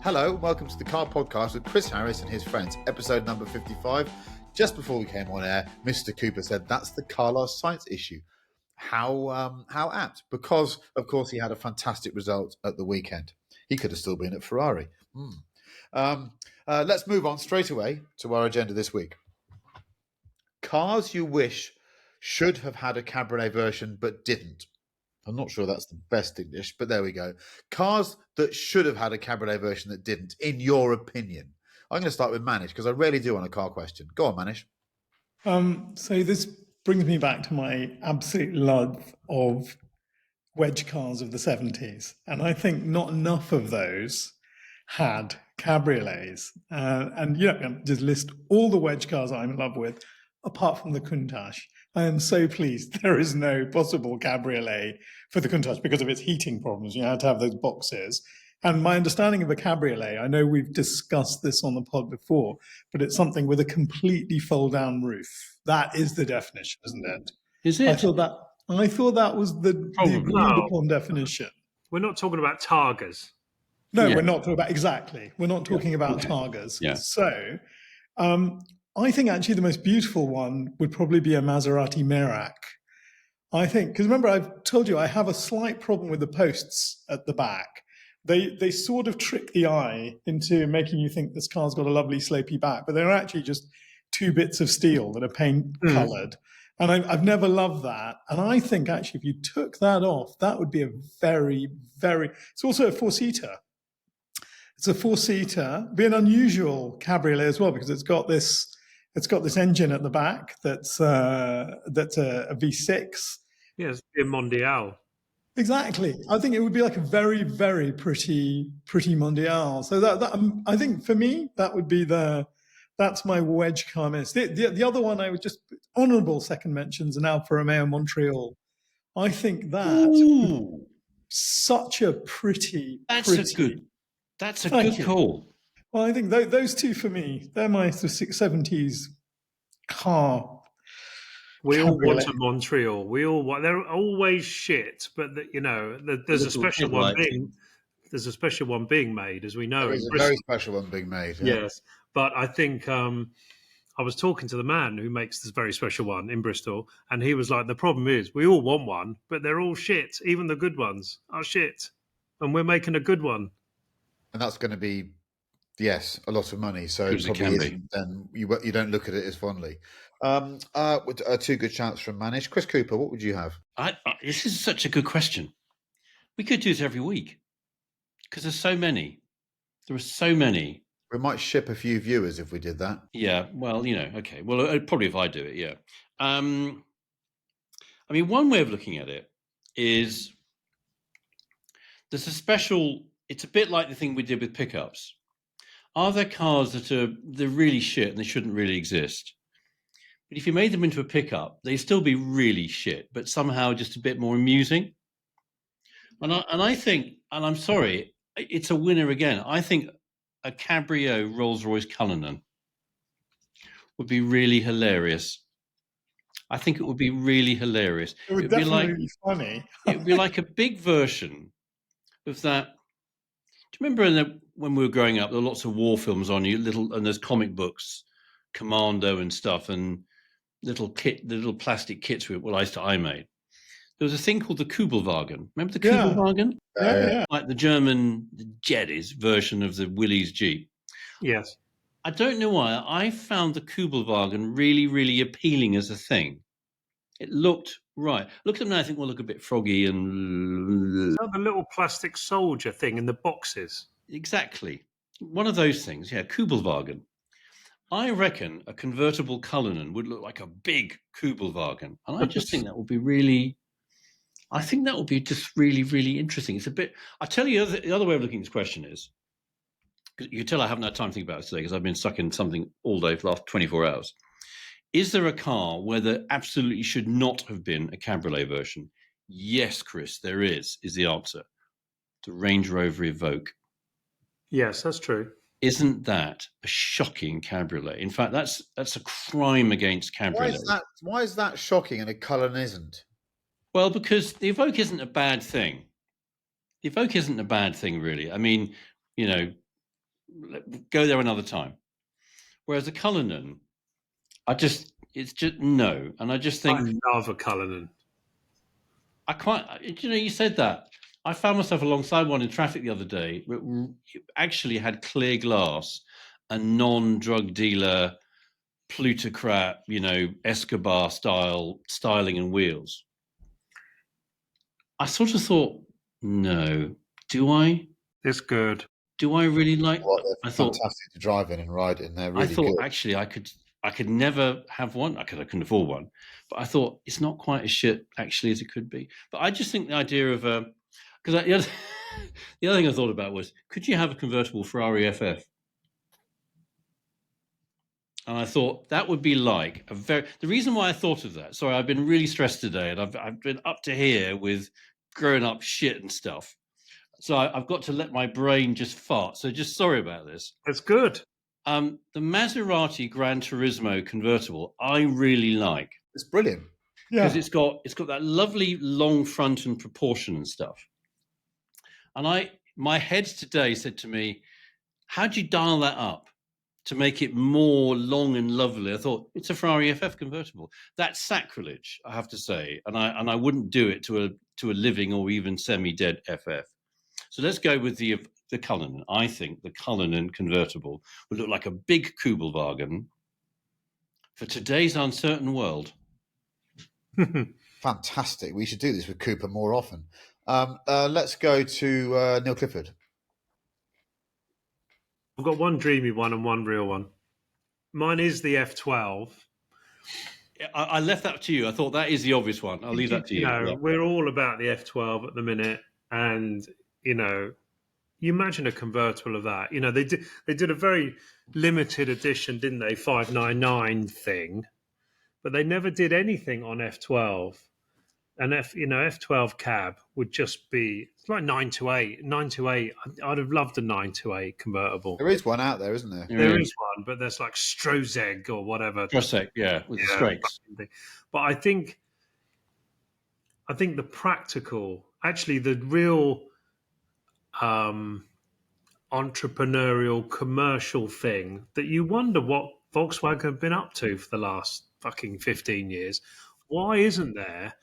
Hello, welcome to the Car Podcast with Chris Harris and his friends, episode number 55. Just before we came on air, Mr. Cooper said that's the Carlos Sainz issue. How apt? Because, of course, he had a fantastic result at the weekend. He could have still been at Ferrari. Let's move on straight away to our agenda this week. Cars you wish should have had a cabriolet version but didn't. I'm not sure that's the best English, but there we go. Cars that should have had a cabriolet version that didn't, in your opinion. I'm going to start with Manish because I rarely do on a car question. Go on, Manish. So this brings me back to my absolute love of wedge cars of the 70s. And I think not enough of those had cabriolets. Just list all the wedge cars I'm in love with, apart from the Countach. I am so pleased there is no possible cabriolet for the Countach because of its heating problems. You had to have those boxes. And my understanding of a cabriolet, I know we've discussed this on the pod before, but it's something with a completely fold-down roof. That is the definition, isn't it? Is it? I thought that was the agreed upon definition. We're not talking about Targas. No, We're not talking about exactly. We're not talking about Targas. Yeah. So, I think actually the most beautiful one would probably be a Maserati Merak. I think because remember I've told you I have a slight problem with the posts at the back. They sort of trick the eye into making you think this car's got a lovely slopey back, but they're actually just two bits of steel that are paint coloured. And I've never loved that. And I think actually if you took that off, that would be a very, very... It's also a four-seater. It's a four-seater. Be an unusual cabriolet as well because it's got this engine at the back that's a V6. Yes, a Mondial. Exactly. I think it would be like a very, very pretty Mondial. So that I think for me that would be that's my wedge car miss. The other one I would just honourable second mentions an Alfa Romeo Montreal. I think that such a pretty. That's a good call. Well, I think those two for me, they're my sort of 670s car. We all want a Montreal. They're always shit, but there's a special one being. There's a special one being made, as we know. There's a very special one being made. Yeah. Yes, but I think I was talking to the man who makes this very special one in Bristol, and he was like, "The problem is we all want one, but they're all shit. Even the good ones are shit, and we're making a good one." And that's going to be, yes, a lot of money. So it probably isn't, then you don't look at it as fondly. With two good shouts from Manish. Chris Cooper, what would you have? This is such a good question. We could do this every week because there's so many. There are so many. We might ship a few viewers if we did that. Yeah, well, okay. Well, probably if I do it, yeah. I mean, one way of looking at it is there's a special... It's a bit like the thing we did with pickups. Are there cars they're really shit and they shouldn't really exist? But if you made them into a pickup, they'd still be really shit, but somehow just a bit more amusing. And I think, and I'm sorry, it's a winner again. I think a Cabrio Rolls-Royce Cullinan would be really hilarious. I think it would be really hilarious. It would definitely be funny. It would be like a big version of that. Do you remember when we were growing up, there were lots of war films on and there's comic books, Commando and stuff, and little plastic kits I made. There was a thing called the Kubelwagen. Remember the Kubelwagen? Yeah. Like the German Jedis version of the Willys Jeep. Yes. I don't know why. I found the Kubelwagen really, really appealing as a thing. It looked right. Look at them now, I think we'll look a bit froggy and... Is that the little plastic soldier thing in the boxes? Exactly. One of those things, yeah, Kubelwagen. I reckon a convertible Cullinan would look like a big Kubelwagen. And I just think that would be really... I think that would be just really, really interesting. It's a bit... I'll tell you the other way of looking at this question is... You can tell I haven't had time to think about it today because I've been stuck in something all day for the last 24 hours. Is there a car where there absolutely should not have been a cabriolet version? Yes, Chris, there is the answer. The Range Rover Evoque. Yes, that's true. Isn't that a shocking cabriolet? In fact, that's a crime against cabriolet. Why is that shocking and a Cullinan isn't? Well, because the Evoque isn't a bad thing. The Evoque isn't a bad thing, really. I mean, go there another time. Whereas a Cullinan, it's just no. And I just think, I love a Cullinan. I quite, you said that. I found myself alongside one in traffic the other day. It actually had clear glass and non-drug dealer, plutocrat, Escobar style styling and wheels. I sort of thought, no, do I? It's good. Do I really like? Well, they're I thought fantastic to drive in and ride in. They're I really thought good. actually I could never have one. I couldn't afford one, but I thought it's not quite as shit actually as it could be. But I just think the idea of because the other thing I thought about was, could you have a convertible Ferrari FF? And I thought that would be like the reason why I thought of that. Sorry, I've been really stressed today, and I've been up to here with growing up shit and stuff. So I've got to let my brain just fart. So just sorry about this. It's good. The Maserati Gran Turismo convertible, I really like It's brilliant. because Yeah. it's got that lovely long front and proportion and stuff. And my head today said to me, "How'd you dial that up to make it more long and lovely?" I thought it's a Ferrari FF convertible. That's sacrilege, I have to say, and I wouldn't do it to a living or even semi-dead FF. So let's go with the Cullinan. I think the Cullinan convertible would look like a big Kubelwagen for today's uncertain world. Fantastic. We should do this with Cooper more often. Let's go to Neil Clifford. I've got one dreamy one and one real one. Mine is the F12. I left that to you. I thought that is the obvious one. I'll leave that to you. Yeah. We're all about the F12 at the minute, and you imagine a convertible of that. They did a very limited edition, didn't they? 599 thing, but they never did anything on F12. And F12 cab would just be, it's like 928. 928. I'd have loved a 928 convertible. There is one out there, isn't there? There is one, but there's like Strozeg or whatever. Strozeg, yeah, with the straights. But I think the practical, actually the real entrepreneurial commercial thing that you wonder what Volkswagen have been up to for the last fucking 15 years. Why isn't there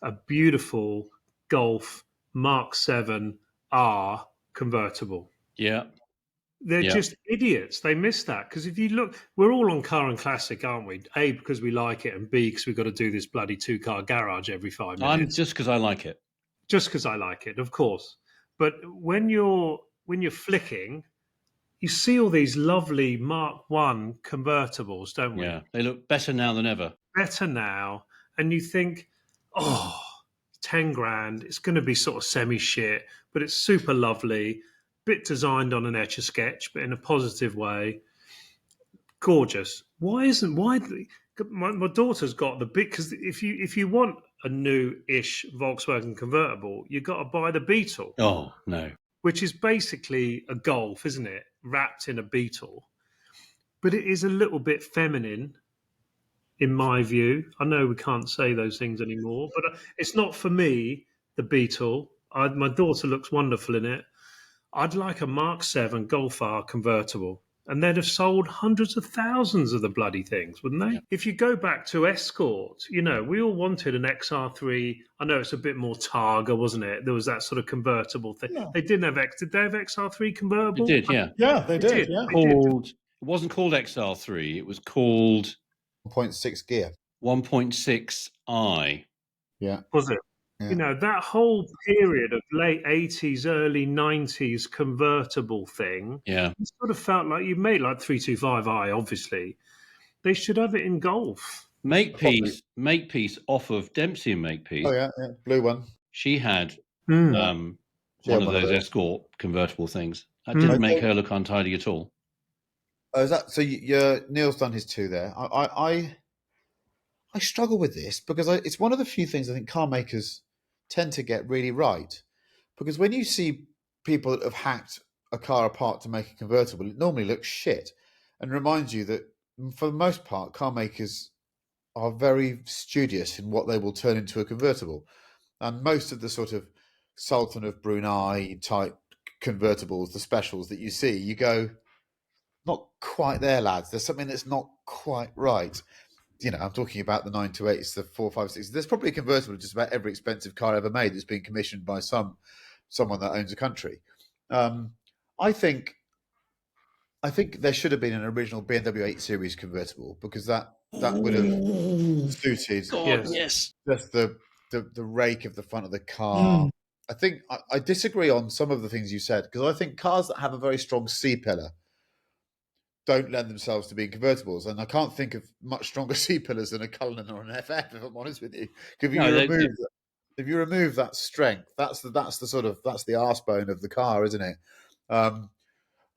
a beautiful Golf Mark 7 R convertible? Yeah. They're just idiots. They miss that. Because if you look, we're all on Car and Classic, aren't we? A, because we like it, and B, because we've got to do this bloody 2-car garage every 5 minutes. I'm just because I like it. Just because I like it, of course. But when you're flicking, you see all these lovely Mark 1 convertibles, don't we? Yeah, they look better now than ever. Better now. And you think, 10 grand, it's going to be sort of semi-shit, but it's super lovely, bit designed on an Etch-a-Sketch, but in a positive way. Gorgeous. My daughter's got the big, because if you want a new-ish Volkswagen convertible, you've got to buy the Beetle. Oh, no. Which is basically a Golf, isn't it? Wrapped in a Beetle. But it is a little bit feminine, in my view. I know we can't say those things anymore, but it's not for me, the Beetle. My daughter looks wonderful in it. I'd like a Mark 7 Golf R convertible. And they'd have sold hundreds of thousands of the bloody things, wouldn't they? Yeah. If you go back to Escort, we all wanted an XR3. I know it's a bit more Targa, wasn't it? There was that sort of convertible thing. Yeah. They didn't have did they have XR3 convertible? They did, yeah. Yeah, they did. Yeah. It wasn't called XR3. It was called 1.6 gear. 1.6i. Yeah. Was it? Yeah. That whole period of late 80s, early 90s convertible thing, it sort of felt like you made like 325i, obviously. They should have it in Golf. Makepeace off of Dempsey and Makepeace. Oh, yeah, blue one. She had one of those Escort convertible things. That didn't make her look untidy at all. Is that so? Neil's done his two there. I struggle with this because it's one of the few things I think car makers tend to get really right. Because when you see people that have hacked a car apart to make a convertible, it normally looks shit and reminds you that for the most part, car makers are very studious in what they will turn into a convertible. And most of the sort of Sultan of Brunei type convertibles, the specials that you see, you go, not quite there, lads. There's something that's not quite right. I'm talking about the 928s, the 456. There's probably a convertible to just about every expensive car ever made that's been commissioned by someone that owns a country. I think there should have been an original BMW 8 Series convertible, because that would have suited God, Yes. yes. just the rake of the front of the car. I think I disagree on some of the things you said, because I think cars that have a very strong C-pillar don't lend themselves to being convertibles, and I can't think of much stronger C-pillars than a Cullinan or an FF, if I'm honest with you. If you remove that strength, that's the arse bone of the car, isn't it?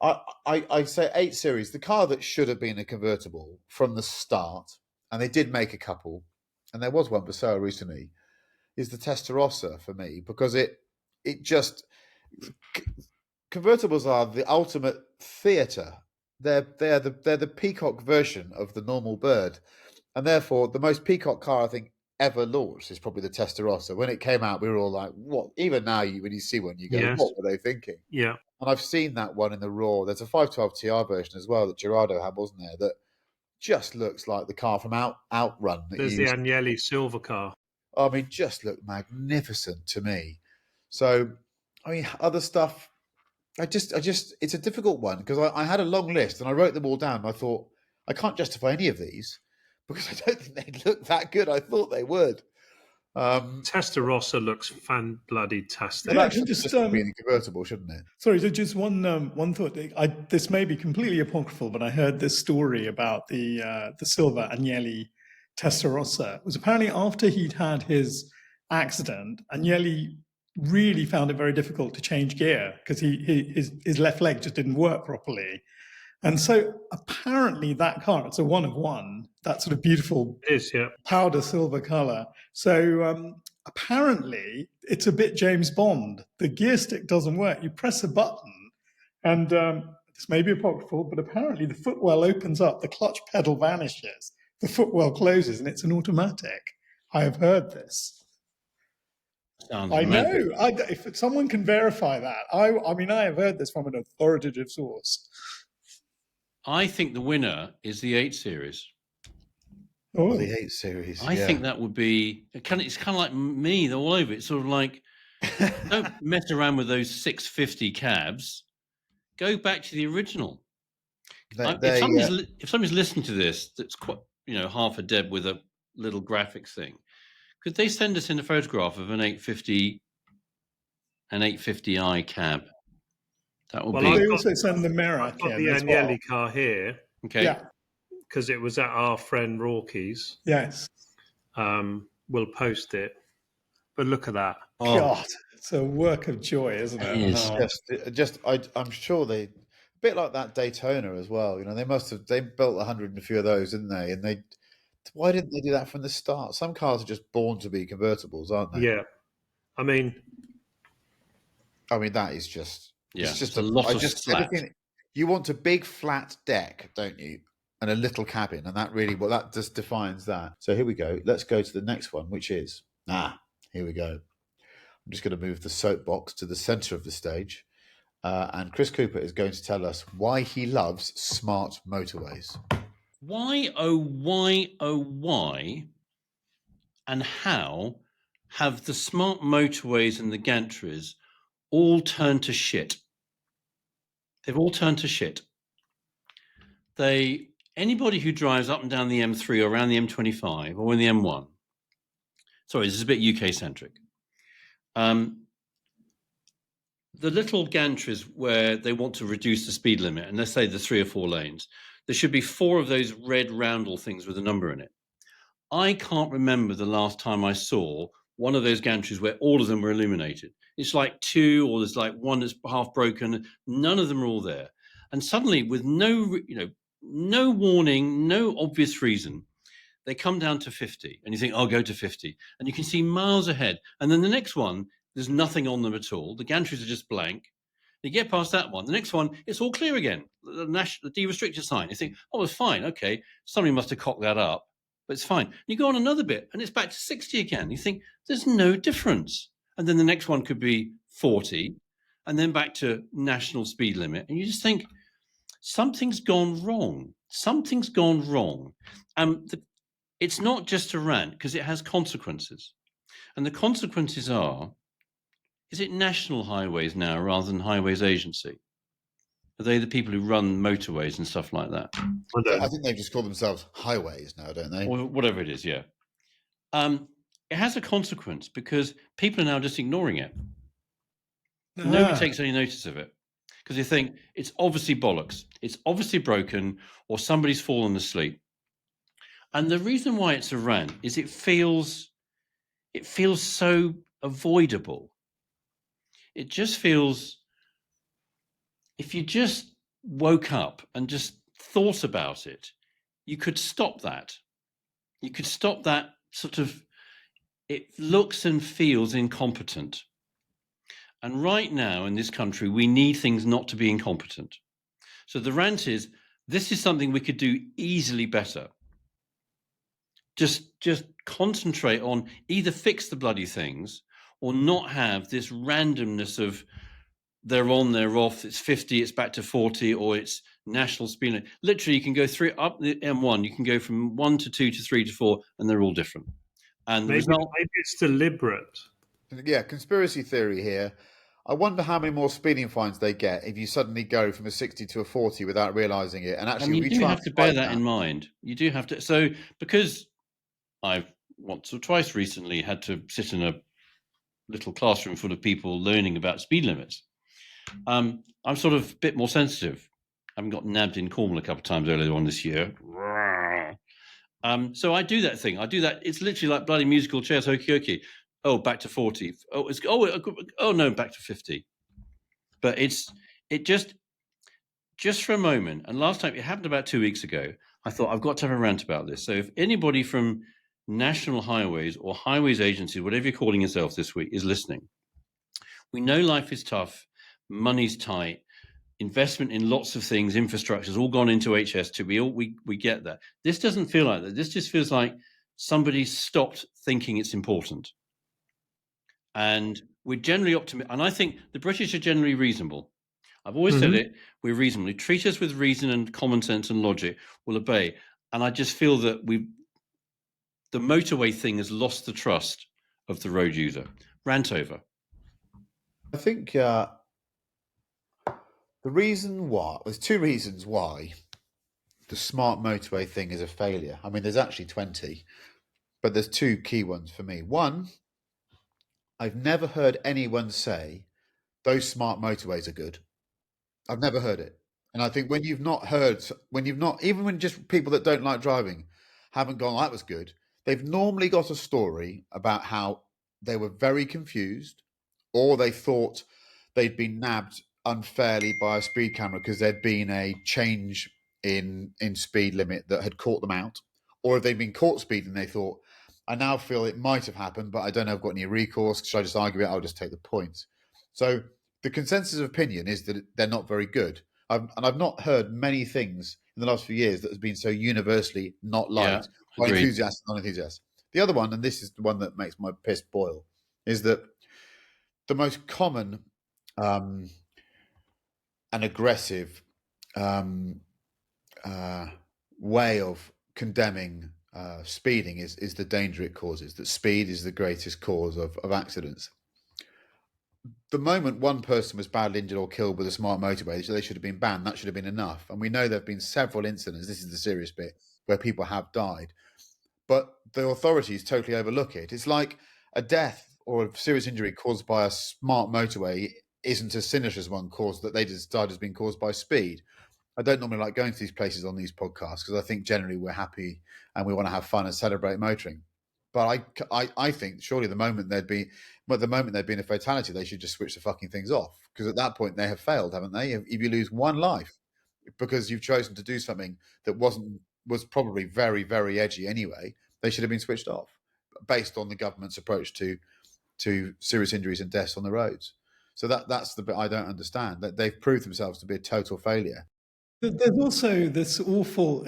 I say 8 Series, the car that should have been a convertible from the start, and they did make a couple, and there was one for sale recently, is the Testarossa for me, because it just convertibles are the ultimate theatre. They're the peacock version of the normal bird, and therefore the most peacock car I think ever launched is probably the Testarossa. When it came out, we were all like, "What?" Even now, when you see one, you go, Yes. "What were they thinking?" Yeah. And I've seen that one in the Raw. There's a 512 TR version as well that Gerardo had, wasn't there? That just looks like the car from Outrun. There's the Agnelli silver car. I mean, just looked magnificent to me. So, I mean, other stuff. It's a difficult one, because I had a long list and I wrote them all down. And I thought, I can't justify any of these because I don't think they look that good. I thought they would. Testarossa looks fan-bloody-tastic. But that should just be in a convertible, shouldn't it? Sorry, so just one thought. This may be completely apocryphal, but I heard this story about the silver Agnelli Testarossa. It was apparently after he'd had his accident, Agnelli really found it very difficult to change gear because his left leg just didn't work properly. And so apparently that car, it's a one of one, that sort of beautiful It is, yeah. powder silver color. So apparently it's a bit James Bond. The gear stick doesn't work. You press a button and this may be apocryphal, but apparently the footwell opens up, the clutch pedal vanishes, the footwell closes, and it's an automatic. I have heard this. Sounds I mental. know. If someone can verify that, I mean, I have heard this from an authoritative source. I think the winner is the 8 Series. Oh, The 8 Series. I think that would be. It's kind of like me. They're all over it. It's sort of like, don't mess around with those 650 cabs. Go back to the original. If somebody's listening to this, that's quite half a deb with a little graphics thing, could they send us in a photograph of an 850i cab? That would be. They also send the mirror. I've got the Agnelli car here. Okay. Yeah. Because it was at our friend Rorky's. Yes. We'll post it. But look at that. Oh, God, it's a work of joy, isn't it? It is. I'm sure a bit like that Daytona as well. They built 100 and a few of those, didn't they? And why didn't they do that from the start? Some cars are just born to be convertibles, aren't they? Yeah. I mean, that is just. Yeah, it's just a lot of slack. You want a big flat deck, don't you? And a little cabin, and that just defines that. So here we go. Let's go to the next one, which is here we go. I'm just going to move the soapbox to the center of the stage, and Chris Cooper is going to tell us why he loves smart motorways. Why, and how have the smart motorways and the gantries all turned to shit? They've all turned to shit. Anybody who drives up and down the M3 or around the M25 or in the M1, sorry, this is a bit UK centric. The little gantries where they want to reduce the speed limit, and let's say the 3 or 4 lanes, there should be 4 of those red roundel things with a number in it. I can't remember the last time I saw one of those gantries where all of them were illuminated. It's like 2, or there's like 1 that's half broken. None of them are all there. And suddenly, with no warning, no obvious reason, they come down to 50, and you think, I'll go to 50, and you can see miles ahead. And then the next one, there's nothing on them at all. The gantries are just blank. You get past that one. The next one, it's all clear again. The de-restricted sign. You think, oh, it's fine. Okay, somebody must have cocked that up, but it's fine. You go on another bit, and it's back to 60 again. You think, there's no difference. And then the next one could be 40, and then back to national speed limit. And you just think, something's gone wrong. Something's gone wrong. It's not just a rant because it has consequences. And the consequences are, is it National Highways now rather than Highways Agency? Are they the people who run motorways and stuff like that? I think they just call themselves highways now, don't they? Or whatever it is, yeah. It has a consequence because people are now just ignoring it. Nobody takes any notice of it because they think it's obviously bollocks. It's obviously broken or somebody's fallen asleep. And the reason why it's a rant is it feels so avoidable. It just feels, if you just woke up and just thought about it, you could stop that. You could stop that sort of, it looks and feels incompetent. And right now in this country, we need things not to be incompetent. So the rant is, this is something we could do easily better. Just concentrate on either fix the bloody things or not have this randomness of they're on, they're off, it's 50, it's back to 40, or it's national speed limit. Literally, you can go through up the M1, you can go from 1 to 2 to 3 to 4, and they're all different. And the result, maybe it's deliberate. Yeah, conspiracy theory here. I wonder how many more speeding fines they get if you suddenly go from a 60 to a 40 without realising it. And actually, you do have to bear that in mind. You do have to. So, because I've once or twice recently had to sit in a little classroom full of people learning about speed limits, I'm sort of a bit more sensitive. I haven't got nabbed in Cornwall a couple of times earlier on this year. So I do that thing. I do that. It's literally like bloody musical chairs, hokey hokey. Oh, back to 40. Oh no, back to 50. But it just for a moment. And last time it happened about 2 weeks ago. I thought I've got to have a rant about this. So if anybody from National Highways or Highways Agency, whatever you're calling yourself this week, is listening, we know life is tough, money's tight, investment in lots of things, infrastructure has all gone into HS2. We get that. This doesn't feel like that. This just feels like somebody stopped thinking it's important. And we're generally optimistic. And I think the British are generally reasonable. I've always said it. We're reasonable. Treat us with reason and common sense and logic. We'll obey. And I just feel that the motorway thing has lost the trust of the road user. Rant over. I think the reason why, there's two reasons why the smart motorway thing is a failure. I mean, there's actually 20, but there's two key ones for me. One, I've never heard anyone say those smart motorways are good. I've never heard it. And I think even when just people that don't like driving haven't gone, that was good, they've normally got a story about how they were very confused or they thought they'd been nabbed unfairly by a speed camera because there'd been a change in speed limit that had caught them out. Or if they'd been caught speeding, they thought, I now feel it might have happened, but I don't know if I've got any recourse. Should I just argue it? I'll just take the points. So the consensus of opinion is that they're not very good. I've not heard many things in the last few years that has been so universally not liked by enthusiasts and non-enthusiasts. The other one, and this is the one that makes my piss boil, is that the most common and aggressive way of condemning speeding is the danger it causes, that speed is the greatest cause of accidents. The moment one person was badly injured or killed with a smart motorway, they should have been banned. That should have been enough. And we know there have been several incidents, this is the serious bit, where people have died. But the authorities totally overlook it. It's like a death or a serious injury caused by a smart motorway isn't as sinister as one caused that they decide has been caused by speed. I don't normally like going to these places on these podcasts because I think generally we're happy and we want to have fun and celebrate motoring. But I think surely the moment there'd been a fatality, they should just switch the fucking things off, because at that point they have failed, haven't they? If you lose one life because you've chosen to do something that was probably very, very edgy anyway, they should have been switched off based on the government's approach to serious injuries and deaths on the roads. So that's the bit I don't understand, that they've proved themselves to be a total failure. There's also this awful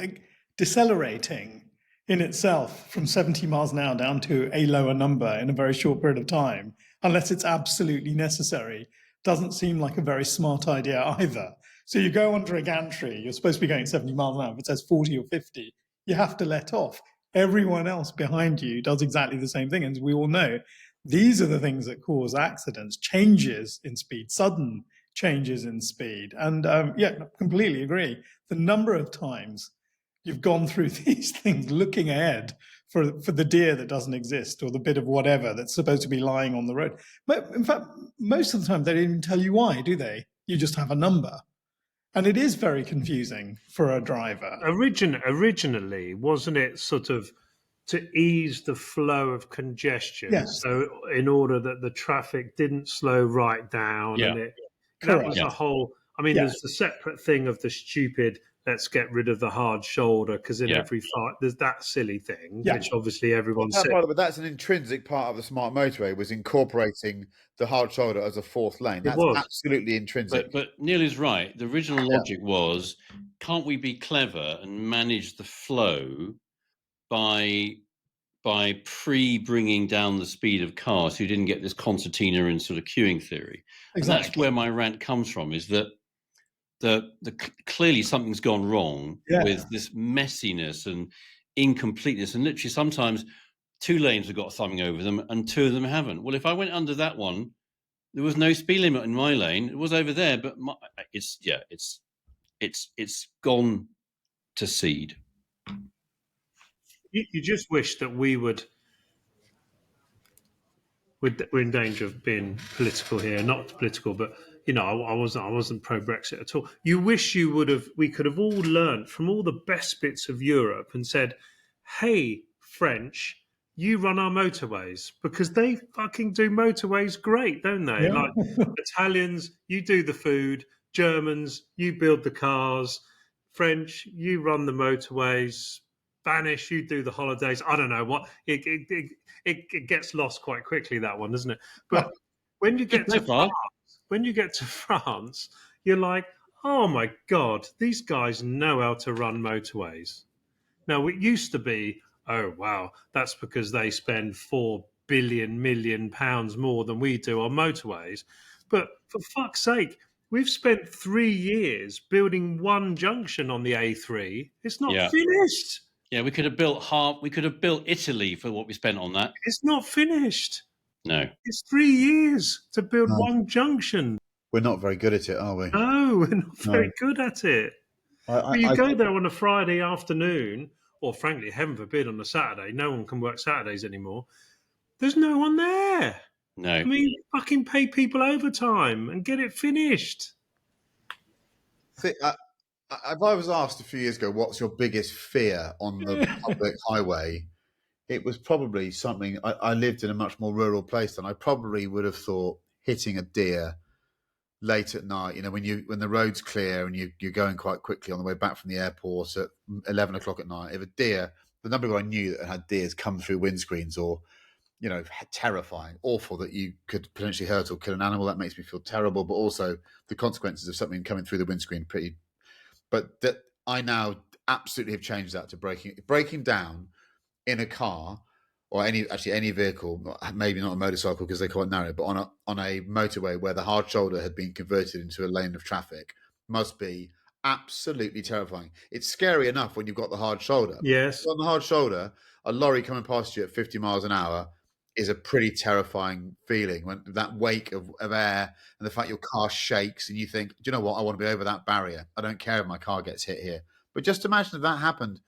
decelerating in itself from 70 miles an hour down to a lower number in a very short period of time, unless it's absolutely necessary, doesn't seem like a very smart idea either. So you go under a gantry, you're supposed to be going 70 miles an hour. If it says 40 or 50, you have to let off. Everyone else behind you does exactly the same thing. And as we all know, these are the things that cause accidents, changes in speed, sudden changes in speed. And completely agree. The number of times you've gone through these things looking ahead for the deer that doesn't exist or the bit of whatever that's supposed to be lying on the road. But in fact, most of the time they don't even tell you why, do they? You just have a number. And it is very confusing for a driver. Originally, wasn't it sort of to ease the flow of congestion? Yes. So in order that the traffic didn't slow right down, Yeah. and that Correct. was Yeah. the whole. I mean, Yeah. there's the separate thing of the stupid. Let's get rid of the hard shoulder because in Yeah. every fight there's that silly thing, Yeah. which obviously everyone said. But that's an intrinsic part of the smart motorway, was incorporating the hard shoulder as a fourth lane. That's was. absolutely intrinsic. But Neil is right. The original logic was, can't we be clever and manage the flow by bringing down the speed of cars who didn't get this concertina and sort of queuing theory? And that's Exactly. where my rant comes from, is that clearly something's gone wrong with this messiness and incompleteness, and literally sometimes 2 lanes have got something over them and 2 of them haven't. Well, if I went under that one, there was no speed limit in my lane. It was over there, but it's gone to seed. You just wish that we would. We're in danger of being political here, not political, but I wasn't pro Brexit at all. You wish we could have all learned from all the best bits of Europe and said, "Hey, French, you run our motorways," because they fucking do motorways great, don't they? Yeah. Like Italians, you do the food. Germans, you build the cars. French, you run the motorways. Spanish, you do the holidays. I don't know what it gets lost quite quickly, that one, doesn't it? But when you get to France, you're like, oh my god, these guys know how to run motorways. Now it used to be, oh wow, that's because they spend £4 billion more than we do on motorways. But for fuck's sake, we've spent 3 years building one junction on the A3. It's not finished. Yeah, we could have built Italy for what we spent on that. It's not finished. No. It's 3 years to build one junction. We're not very good at it, are we? No, we're not very good at it. You go there on a Friday afternoon, or frankly, heaven forbid, on a Saturday. No one can work Saturdays anymore. There's no one there. No. I mean, fucking pay people overtime and get it finished. See, if I was asked a few years ago, what's your biggest fear on the public highway, it was probably something. I lived in a much more rural place, and I probably would have thought hitting a deer late at night. When the road's clear and you're going quite quickly on the way back from the airport at 11 o'clock at night. If a deer, the number of people I knew that had deers come through windscreens, or terrifying, awful, that you could potentially hurt or kill an animal, that makes me feel terrible. But also the consequences of something coming through the windscreen, pretty. But that I now absolutely have changed that to breaking down in a car or any vehicle, maybe not a motorcycle because they're quite narrow, but on a motorway where the hard shoulder had been converted into a lane of traffic, must be absolutely terrifying. It's scary enough when you've got the hard shoulder. Yes. On the hard shoulder, a lorry coming past you at 50 miles an hour is a pretty terrifying feeling, when that wake of air and the fact your car shakes and you think, do you know what, I want to be over that barrier. I don't care if my car gets hit here. But just imagine if that happened,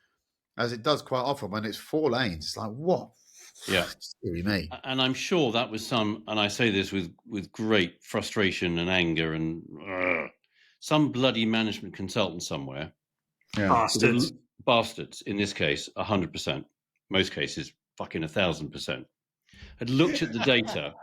as it does quite often when it's 4 lanes. It's like, what? Yeah. Silly me. And I'm sure that was and I say this with great frustration and anger, and some bloody management consultant somewhere. Yeah. Bastards. In this case, 100%. Most cases, fucking 1,000%. Had looked at the data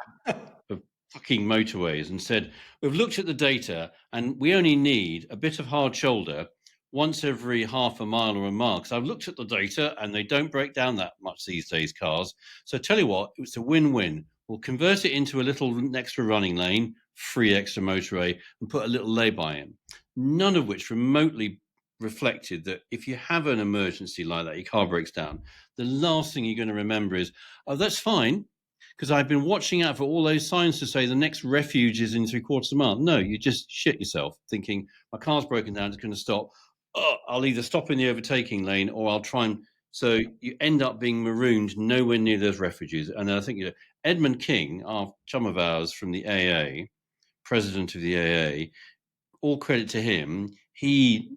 of fucking motorways and said, we've looked at the data and we only need a bit of hard shoulder once every half a mile or a mile. Because I've looked at the data and they don't break down that much these days, cars. So tell you what, it's a win-win. We'll convert it into a little extra running lane, free extra motorway, and put a little lay-by in. None of which remotely reflected that if you have an emergency like that, your car breaks down, the last thing you're going to remember is, oh, that's fine, because I've been watching out for all those signs to say the next refuge is in 3/4 of a mile. No, you just shit yourself thinking my car's broken down, it's going to stop. Oh, I'll either stop in the overtaking lane or I'll try and. So you end up being marooned nowhere near those refuges. And I think Edmund King, our chum of ours from the AA, president of the AA, all credit to him. He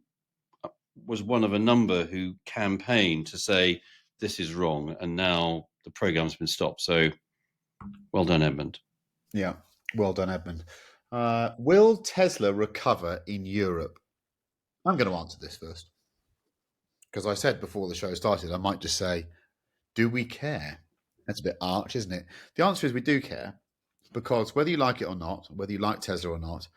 was one of a number who campaigned to say this is wrong, and now the program's been stopped. So well done, Edmund. Yeah, well done, Edmund. Will Tesla recover in Europe? I'm going to answer this first. Because I said before the show started, I might just say, do we care? That's a bit arch, isn't it? The answer is we do care, because whether you like it or not, whether you like Tesla or not,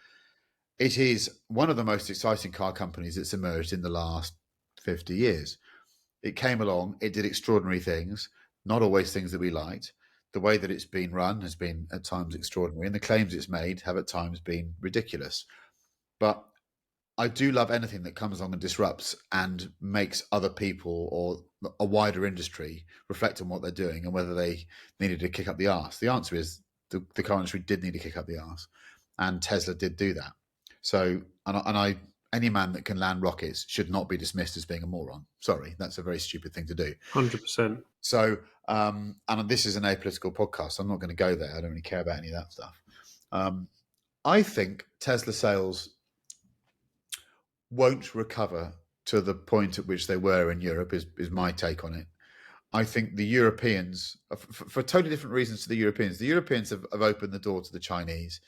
it is one of the most exciting car companies that's emerged in the last 50 years. It came along, it did extraordinary things, not always things that we liked. The way that it's been run has been at times extraordinary, and the claims it's made have at times been ridiculous. But I do love anything that comes along and disrupts and makes other people or a wider industry reflect on what they're doing and whether they needed to kick up the arse. The answer is the car industry did need to kick up the arse, and Tesla did do that. So, any man that can land rockets should not be dismissed as being a moron. Sorry, that's a very stupid thing to do. 100%. So, and this is an apolitical podcast, so I'm not going to go there. I don't really care about any of that stuff. I think Tesla sales won't recover to the point at which they were in Europe is my take on it. I think the Europeans, for totally different reasons to the Europeans have opened the door to the Chinese,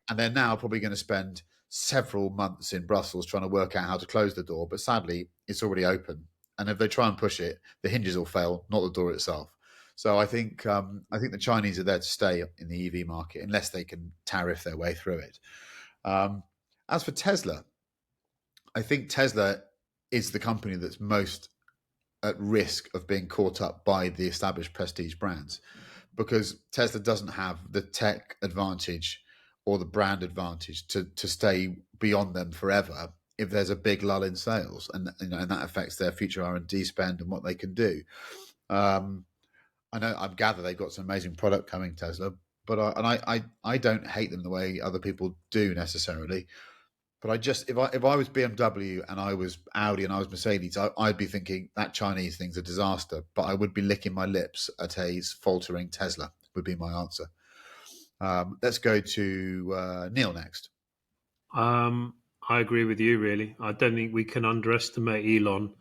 and they're now probably going to spend several months in Brussels trying to work out how to close the door. But sadly, it's already open, and if they try and push it, the hinges will fail, not the door itself. So I think the Chinese are there to stay in the EV market unless they can tariff their way through it. As for Tesla, I think Tesla is the company that's most at risk of being caught up by the established prestige brands, because Tesla doesn't have the tech advantage or the brand advantage to stay beyond them forever if there's a big lull in sales, and and that affects their future R&D spend and what they can do. I gather they've got some amazing product coming, Tesla, but I don't hate them the way other people do necessarily. But I just, if I was BMW and I was Audi and I was Mercedes, I'd be thinking that Chinese thing's a disaster. But I would be licking my lips at a faltering Tesla. Would be my answer. Let's go to Neil next. I agree with you, really. I don't think we can underestimate Elon,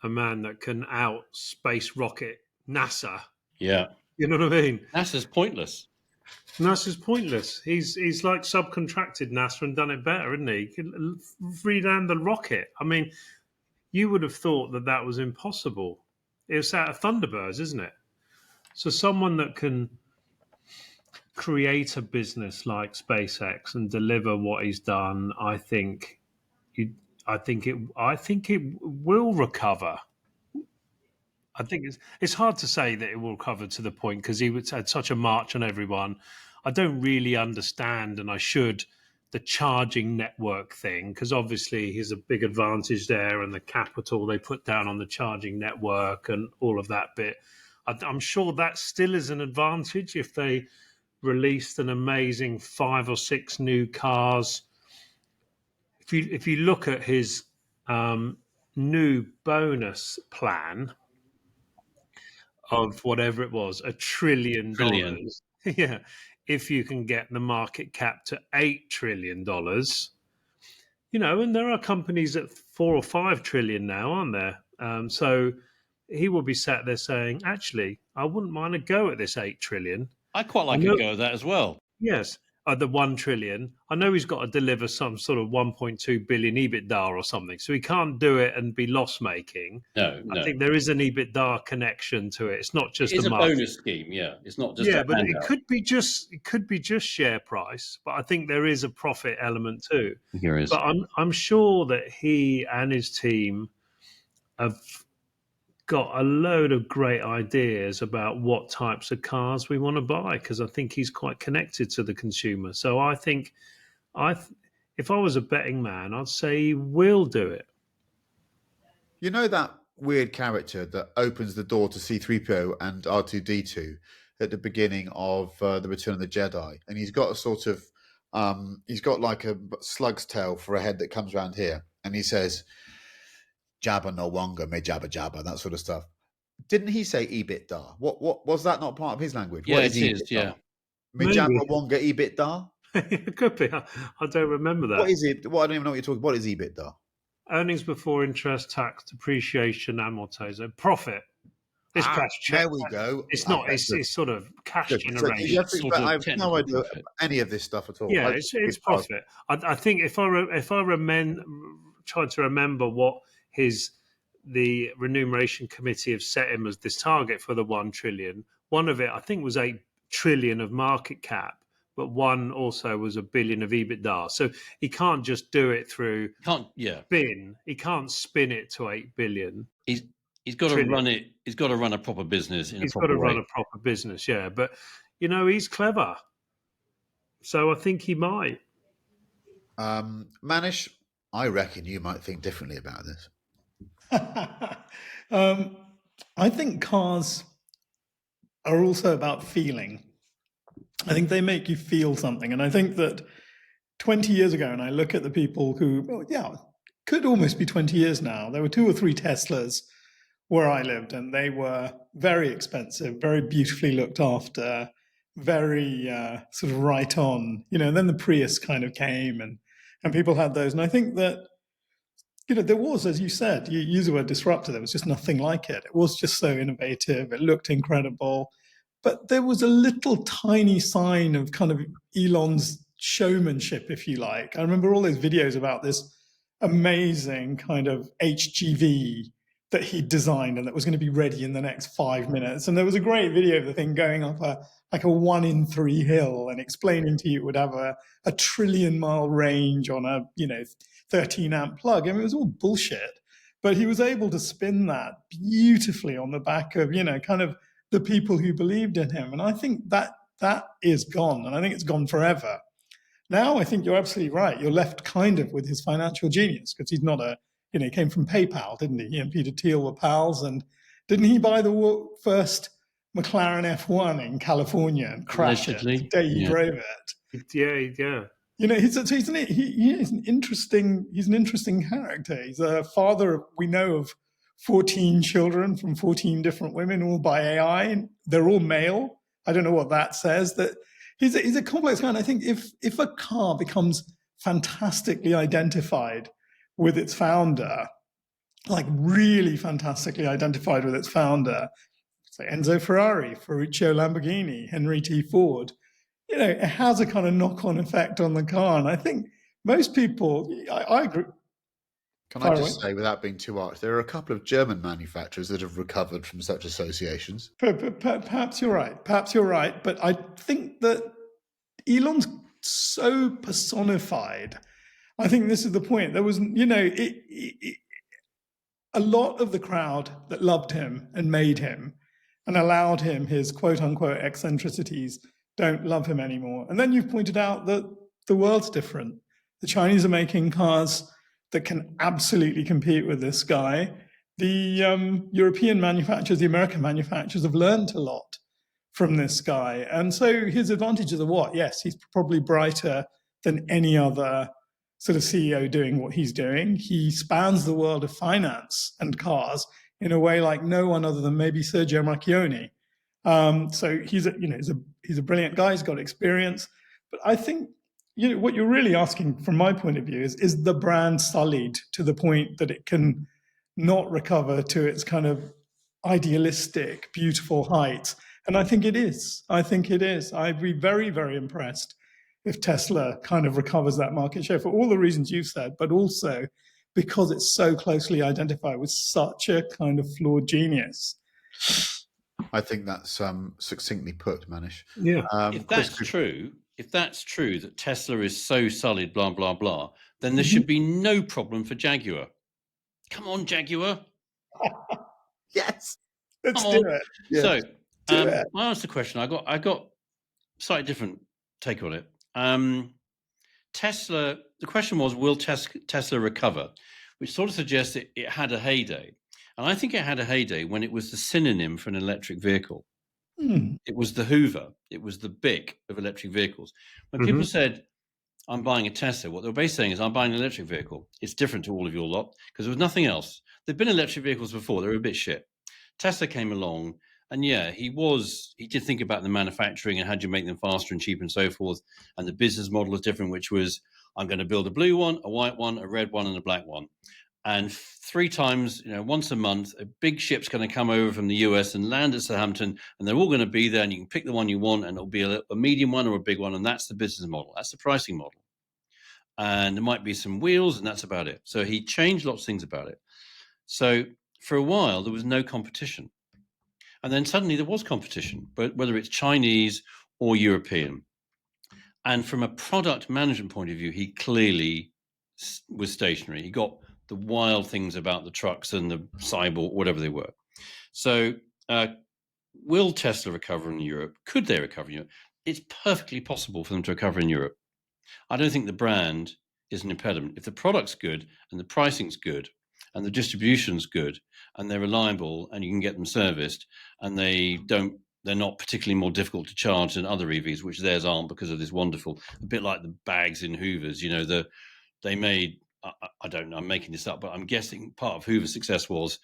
a man that can out space rocket NASA. Yeah. You know what I mean? NASA's pointless. NASA's pointless. He's like subcontracted NASA and done it better, isn't he? He can reland the rocket. I mean, you would have thought that was impossible. It was out of Thunderbirds, isn't it? So someone that can create a business like SpaceX and deliver what he's done, I think it will recover. I think it's hard to say that it will recover to the point because he had such a march on everyone. I don't really understand, and I should, the charging network thing, because obviously he's a big advantage there, and the capital they put down on the charging network and all of that bit. I'm sure that still is an advantage if they released an amazing 5 or 6 new cars. If you look at his new bonus plan of whatever it was, $1 trillion. Yeah. If you can get the market cap to $8 trillion, and there are companies at 4 or 5 trillion now, aren't there? So he will be sat there saying, actually, I wouldn't mind a go at this 8 trillion. I quite like a go at that as well. Yes. The 1 trillion. I know he's got to deliver some sort of 1.2 billion EBITDA or something. So he can't do it and be loss making. No. I think there is an EBITDA connection to it. It's not just It's a bonus scheme. Yeah. It's not just but handout. it could be just share price. But I think there is a profit element too. Here is. But I'm sure that he and his team have got a load of great ideas about what types of cars we want to buy, because I think he's quite connected to the consumer. So I think if I was a betting man, I'd say he will do it. You know that weird character that opens the door to C-3PO and R2-D2 at the beginning of the Return of the Jedi, and he's got a sort of he's got like a slug's tail for a head that comes around here, and he says, "Jabba no Wonga, me Jabba Jabba," that sort of stuff. Didn't he say "ebit da"? What was that not part of his language? Yeah, What is it ebit is. da? Yeah. Me Maybe. Jabba Wonga ebit da? It could be. I don't remember that. What is it? Well, I don't even know what you're talking. What is ebit da? Earnings before interest, tax, depreciation, amortizer, profit. It's cash. There we go. It's not. Okay, It's good, it's sort of cash good. So generation. you have to, Sort but of I have no technical idea profit. any of this stuff at all. Yeah, it's profit. I think if I try to remember what the remuneration committee have set him as this target for the 1 trillion. One of it, I think, was 8 trillion of market cap, but one also was 1 billion of EBITDA. So he can't just do it through spin. He can't spin it to 8 billion. He's got to run it. He's got to run a proper business in a proper way. He's got to run a proper business, yeah. But he's clever, so I think he might. Manish, I reckon you might think differently about this. I think cars are also about feeling. I think they make you feel something. And I think that 20 years ago, and I look at the people who, could almost be 20 years now, there were 2 or 3 Teslas where I lived, and they were very expensive, very beautifully looked after, very sort of right on. Then the Prius kind of came, and people had those. And I think that, there was, as you said, you use the word disruptor, there was just nothing like it. It was just so innovative. It looked incredible. But there was a little tiny sign of kind of Elon's showmanship, if you like. I remember all those videos about this amazing kind of HGV that he designed and that was going to be ready in the next 5 minutes. And there was a great video of the thing going up a 1 in 3 hill and explaining to you it would have a 1 trillion mile range on a 13 amp plug. I mean, it was all bullshit. But he was able to spin that beautifully on the back of, kind of the people who believed in him. And I think that is gone. And I think it's gone forever. Now, I think you're absolutely right. You're left kind of with his financial genius, because he's not he came from PayPal, didn't he? He and Peter Thiel were pals. And didn't he buy the first McLaren F1 in California and crash it the day he drove it? Yeah. He's an interesting character. He's a father, we know, of 14 children from 14 different women, all by AI. They're all male. I don't know what that says. That he's a complex guy. And I think if a car becomes fantastically identified with its founder, like really fantastically identified with its founder, say Enzo Ferrari, Ferruccio Lamborghini, Henry T. Ford, it has a kind of knock-on effect on the car. And I think most people, I agree. Can I just say, without being too arch, there are a couple of German manufacturers that have recovered from such associations. Perhaps you're right. But I think that Elon's so personified. I think this is the point. There was, a lot of the crowd that loved him and made him and allowed him his quote-unquote eccentricities don't love him anymore. And then you've pointed out that the world's different. The Chinese are making cars that can absolutely compete with this guy. The European manufacturers, the American manufacturers have learned a lot from this guy. And so his advantages are what? Yes, he's probably brighter than any other sort of CEO doing what he's doing. He spans the world of finance and cars in a way like no one other than maybe Sergio Marchionne. So he's a brilliant guy. He's got experience. But I think what you're really asking, from my point of view, is the brand sullied to the point that it can not recover to its kind of idealistic, beautiful heights? And I think it is. I'd be very, very impressed if Tesla kind of recovers that market share for all the reasons you've said, but also because it's so closely identified with such a kind of flawed genius. I think that's succinctly put, Manish. Yeah. If that's true that Tesla is so solid, blah, blah, blah, then there should be no problem for Jaguar. Come on, Jaguar. Yes. Let's do it. Yes. So I asked the question. I got slightly different take on it. Tesla, the question was, will Tesla recover? Which sort of suggests it had a heyday. And I think it had a heyday when it was the synonym for an electric vehicle. It was the Hoover. It was the Bic of electric vehicles. When people said, I'm buying a Tesla, what they were basically saying is, I'm buying an electric vehicle. It's different to all of your lot because there was nothing else. There'd been electric vehicles before. They were a bit shit. Tesla came along, and yeah, he did think about the manufacturing and how do you make them faster and cheaper and so forth. And the business model was different, which was, I'm going to build a blue one, a white one, a red one, and a black one. And 3 times, once a month, a big ship's going to come over from the US and land at Southampton, and they're all going to be there, and you can pick the one you want, and it'll be a medium one or a big one, and that's the business model. That's the pricing model. And there might be some wheels, and that's about it. So he changed lots of things about it. So for a while, there was no competition. And then suddenly there was competition, but whether it's Chinese or European. And from a product management point of view, he clearly was stationary. He got the wild things about the trucks and the cyborg, whatever they were. So will Tesla recover in Europe? Could they recover in Europe? It's perfectly possible for them to recover in Europe. I don't think the brand is an impediment. If the product's good and the pricing's good and the distribution's good and they're reliable and you can get them serviced and they're not particularly more difficult to charge than other EVs, which theirs aren't because of this wonderful, a bit like the bags in Hoovers, they made, I don't know, I'm making this up, but I'm guessing part of Hoover's success was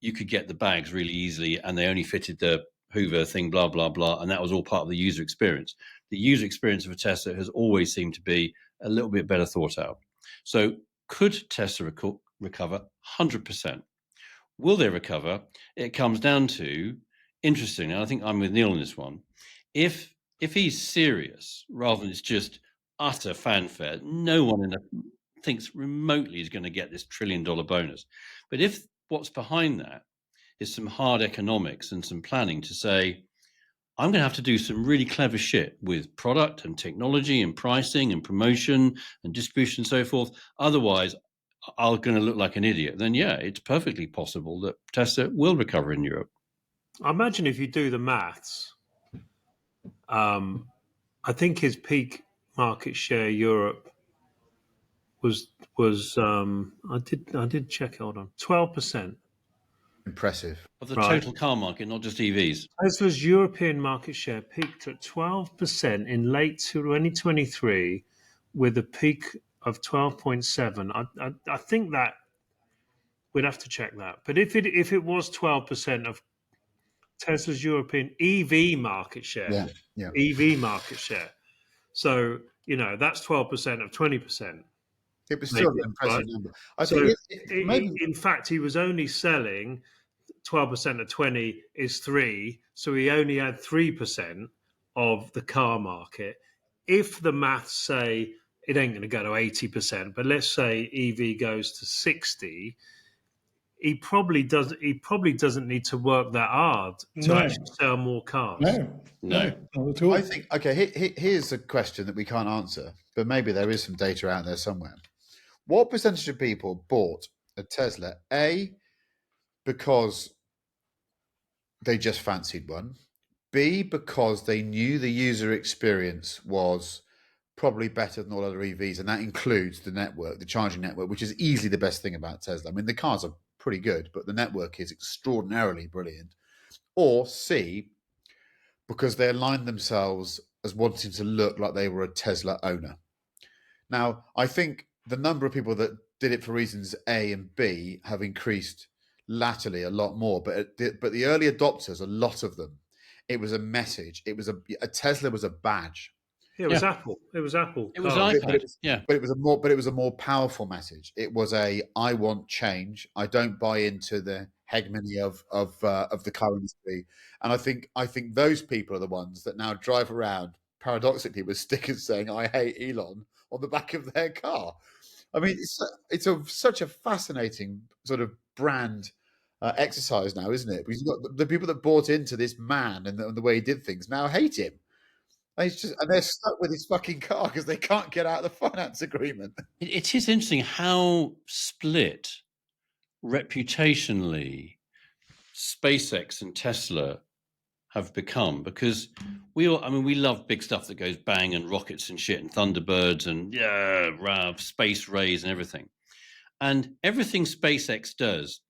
you could get the bags really easily and they only fitted the Hoover thing, blah, blah, blah. And that was all part of the user experience. The user experience of a Tesla has always seemed to be a little bit better thought out. So could Tesla recover? 100%. Will they recover? It comes down to, interesting, and I think I'm with Neil on this one, if he's serious, rather than it's just utter fanfare, no one thinks remotely is going to get this $1 trillion bonus. But if what's behind that is some hard economics and some planning to say, I'm going to have to do some really clever shit with product and technology and pricing and promotion and distribution and so forth. Otherwise, I'm going to look like an idiot. Then, yeah, it's perfectly possible that Tesla will recover in Europe. I imagine if you do the maths, I think his peak market share Europe was I did check. Hold on, 12%. Impressive. Of the Right. total car market, not just EVs. Tesla's European market share peaked at 12% in late 2023, with a peak of 12.7. I think that we'd have to check that. But if it was 12% of Tesla's European EV market share, EV market share, so that's 12% of 20%. It was still an impressive number. I So think maybe in fact, he was only selling 12% of 20 is 3, so he only had 3% of the car market. If the maths say it ain't going to go to 80%, but let's say EV goes to 60, he probably doesn't need to work that hard to actually sell more cars. No, not at all. I think, okay, here's a question that we can't answer, but maybe there is some data out there somewhere. What percentage of people bought a Tesla, A, because they just fancied one, B, because they knew the user experience was probably better than all other EVs, and that includes the network, the charging network, which is easily the best thing about Tesla. I mean, the cars are pretty good, but the network is extraordinarily brilliant. Or C, because they aligned themselves as wanting to look like they were a Tesla owner. Now, I think the number of people that did it for reasons A and B have increased latterly a lot more, but the early adopters, a lot of them, it was a message. It was a Tesla was a badge. It was Apple. It was Apple. It was cars. iPad. But it was a more powerful message. It was I want change. I don't buy into the hegemony of the car industry. And I think those people are the ones that now drive around paradoxically with stickers saying I hate Elon on the back of their car. I mean, it's such a fascinating sort of brand exercise now, isn't it? Because you've got the people that bought into this man and the way he did things now hate him. And they're stuck with his fucking car because they can't get out of the finance agreement. It is interesting how split reputationally SpaceX and Tesla have become, because we love big stuff that goes bang and rockets and shit and Thunderbirds and space rays and everything. And everything SpaceX does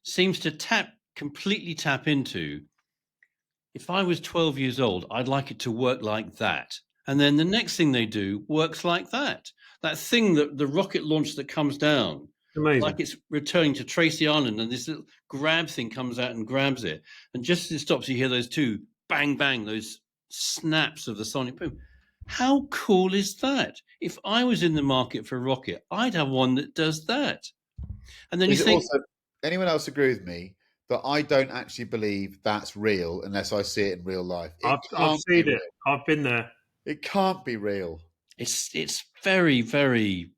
seems to completely tap into if I was 12 years old, I'd like it to work like that. And then the next thing they do works like that. That thing, that the rocket launch that comes down, Amazing. like it's returning to Tracy Island, and this little grab thing comes out and grabs it. And just as it stops, you hear those two bang, bang, those snaps of the sonic boom. How cool is that? If I was in the market for a rocket, I'd have one that does that. And then Is you it think, also, anyone else agree with me that I don't actually believe that's real unless I see it in real life? I've seen it. I've been there. It can't be real. it's very, very,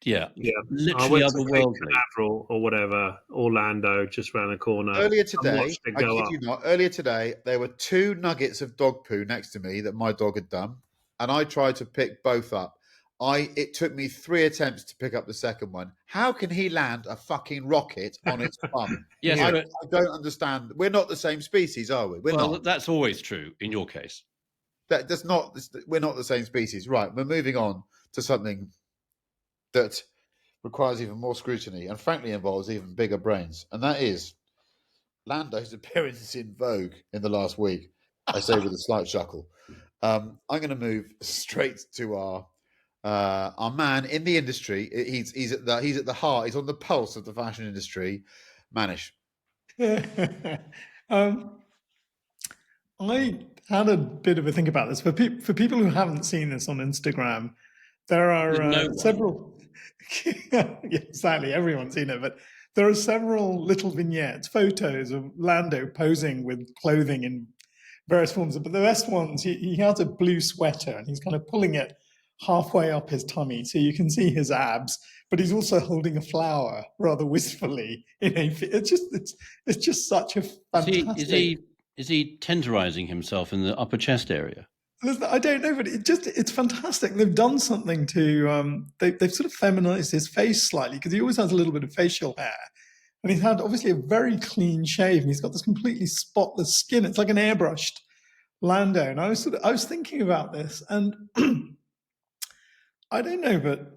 Yeah, I literally went to Cape otherworldly. Canaveral or whatever, Orlando, just around the corner. Earlier and today, watched it I go kid up. you not, earlier today, there were 2 nuggets of dog poo next to me that my dog had done, and I tried to pick both up. It took me 3 attempts to pick up the second one. How can he land a fucking rocket on its bum? Yes, I but don't understand. We're not the same species, are we? We're well, not. that's always true in your case. That's not. We're not the same species, right? We're moving on to something that requires even more scrutiny and, frankly, involves even bigger brains, and that is Lando's appearance in Vogue in the last week. I say with a slight chuckle. I'm going to move straight to our man in the industry. He's at the heart. He's on the pulse of the fashion industry. Manish. I had a bit of a think about this. For people who haven't seen this on Instagram, there are No one. several. Yeah, exactly, everyone's seen it, but there are several little vignettes, photos of Lando posing with clothing in various forms. But the best ones, he has a blue sweater and he's kind of pulling it halfway up his tummy, so you can see his abs. But he's also holding a flower rather wistfully. It's just such a fantastic. Is he tenderizing himself in the upper chest area? I don't know, but it's fantastic. They've done something to they've sort of feminized his face slightly because he always has a little bit of facial hair, and he's had obviously a very clean shave, and he's got this completely spotless skin. It's like an airbrushed Lando. And I was thinking about this, and I don't know, but